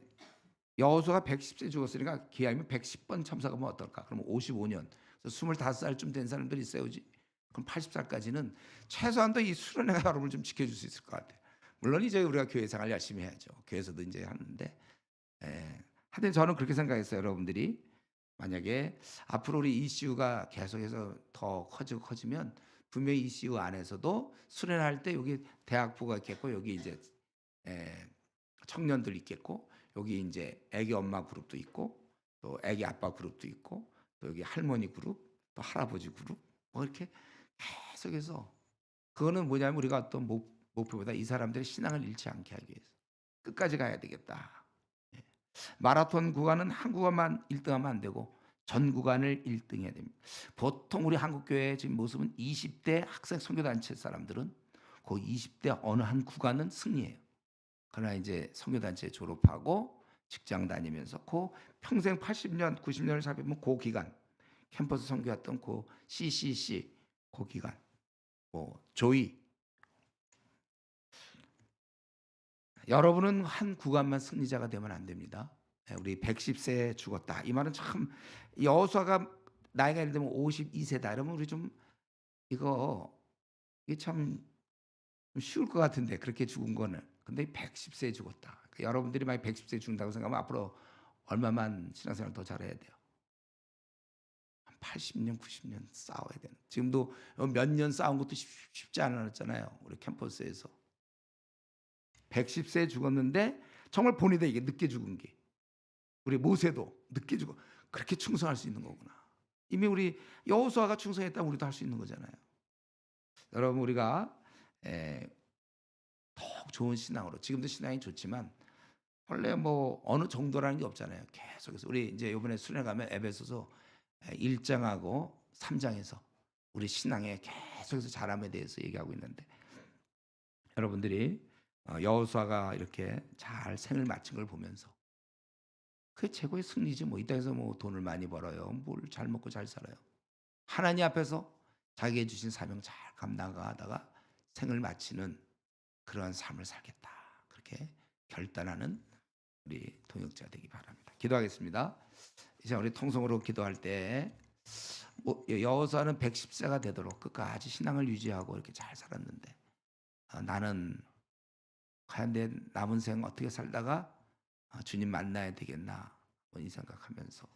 여호수아가 110세 죽었으니까 기하면 110번 참석하면 어떨까? 그러면 55년. 그래서 25살쯤 된 사람들이 있어야지. 그럼 80살까지는 최소한도 이 수련회가 여러분을 좀 지켜줄 수 있을 것 같아요. 물론 이제 우리가 교회 생활 열심히 해야죠. 교회에서도 이제 하는데. 하여튼 저는 그렇게 생각했어요. 여러분들이 만약에 앞으로 우리 ECU가 계속해서 더 커지고 커지면 분명히 ECU 안에서도 수련할 때 여기 대학부가 있겠고 여기 이제 청년들 있겠고 여기 이제 애기 엄마 그룹도 있고 또 애기 아빠 그룹도 있고 또 여기 할머니 그룹 또 할아버지 그룹 뭐 이렇게 계속해서 그거는 뭐냐면 우리가 어떤 목표보다 이 사람들의 신앙을 잃지 않게 하기 위해서 끝까지 가야 되겠다. 예. 마라톤 구간은 한 구간만 1등하면 안 되고 전 구간을 1등해야 됩니다. 보통 우리 한국 교회의 지금 모습은 20대 학생 선교단체 사람들은 그 20대 어느 한 구간은 승리해요. 그러나 이제 선교단체 졸업하고 직장 다니면서 그 평생 80년, 90년을 살펴보면 그 기간 캠퍼스 선교했던 그 CCC 그 기간 뭐 조이 여러분은 한 구간만 승리자가 되면 안 됩니다. 우리 110세에 죽었다. 이 말은 참 여호수아가 나이가 예를 들면 52세다. 이러면 우리 좀 이거 이게 참 쉬울 것 같은데 그렇게 죽은 거는. 근데 110세에 죽었다. 그러니까 여러분들이 만약 110세에 죽는다고 생각하면 앞으로 얼마만 신앙생활 더 잘해야 돼요. 한 80년, 90년 싸워야 되는. 지금도 몇 년 싸운 것도 쉽지 않았잖아요. 우리 캠퍼스에서. 110세에 죽었는데 정말 본이다 이게 늦게 죽은 게. 우리 모세도 늦게 죽어. 그렇게 충성할 수 있는 거구나. 이미 우리 여호수아가 충성했다면 우리도 할 수 있는 거잖아요. 여러분 우리가 더욱 좋은 신앙으로 지금도 신앙이 좋지만 원래 뭐 어느 정도라는 게 없잖아요. 계속해서 우리 이제 이번에 수련회 가면 에베소서 1장하고 3장에서 우리 신앙의 계속해서 자람에 대해서 얘기하고 있는데 여러분들이 여호수아가 이렇게 잘 생을 마친 걸 보면서 그게 최고의 승리지 뭐. 이 땅에서 뭐 돈을 많이 벌어요. 뭘 잘 먹고 잘 살아요. 하나님 앞에서 자기가 주신 사명 잘 감당하다가 생을 마치는 그러한 삶을 살겠다. 그렇게 결단하는 우리 동역자 되기 바랍니다. 기도하겠습니다. 이제 우리 통성으로 기도할 때 여호수아는 110세가 되도록 끝까지 신앙을 유지하고 이렇게 잘 살았는데 나는 과연 내 남은 생 어떻게 살다가 주님 만나야 되겠나 이 생각하면서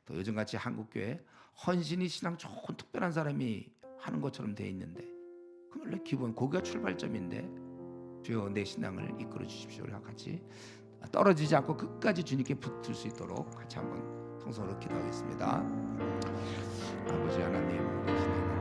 또 요즘같이 한국교회 헌신이 신앙 좋은 특별한 사람이 하는 것처럼 돼 있는데 그 원래 기본 거기가 출발점인데 주여 내 신앙을 이끌어 주십시오. 우리가 같이 떨어지지 않고 끝까지 주님께 붙을 수 있도록 같이 한번 통성으로 기도하겠습니다. 아버지 하나님, 우리 신앙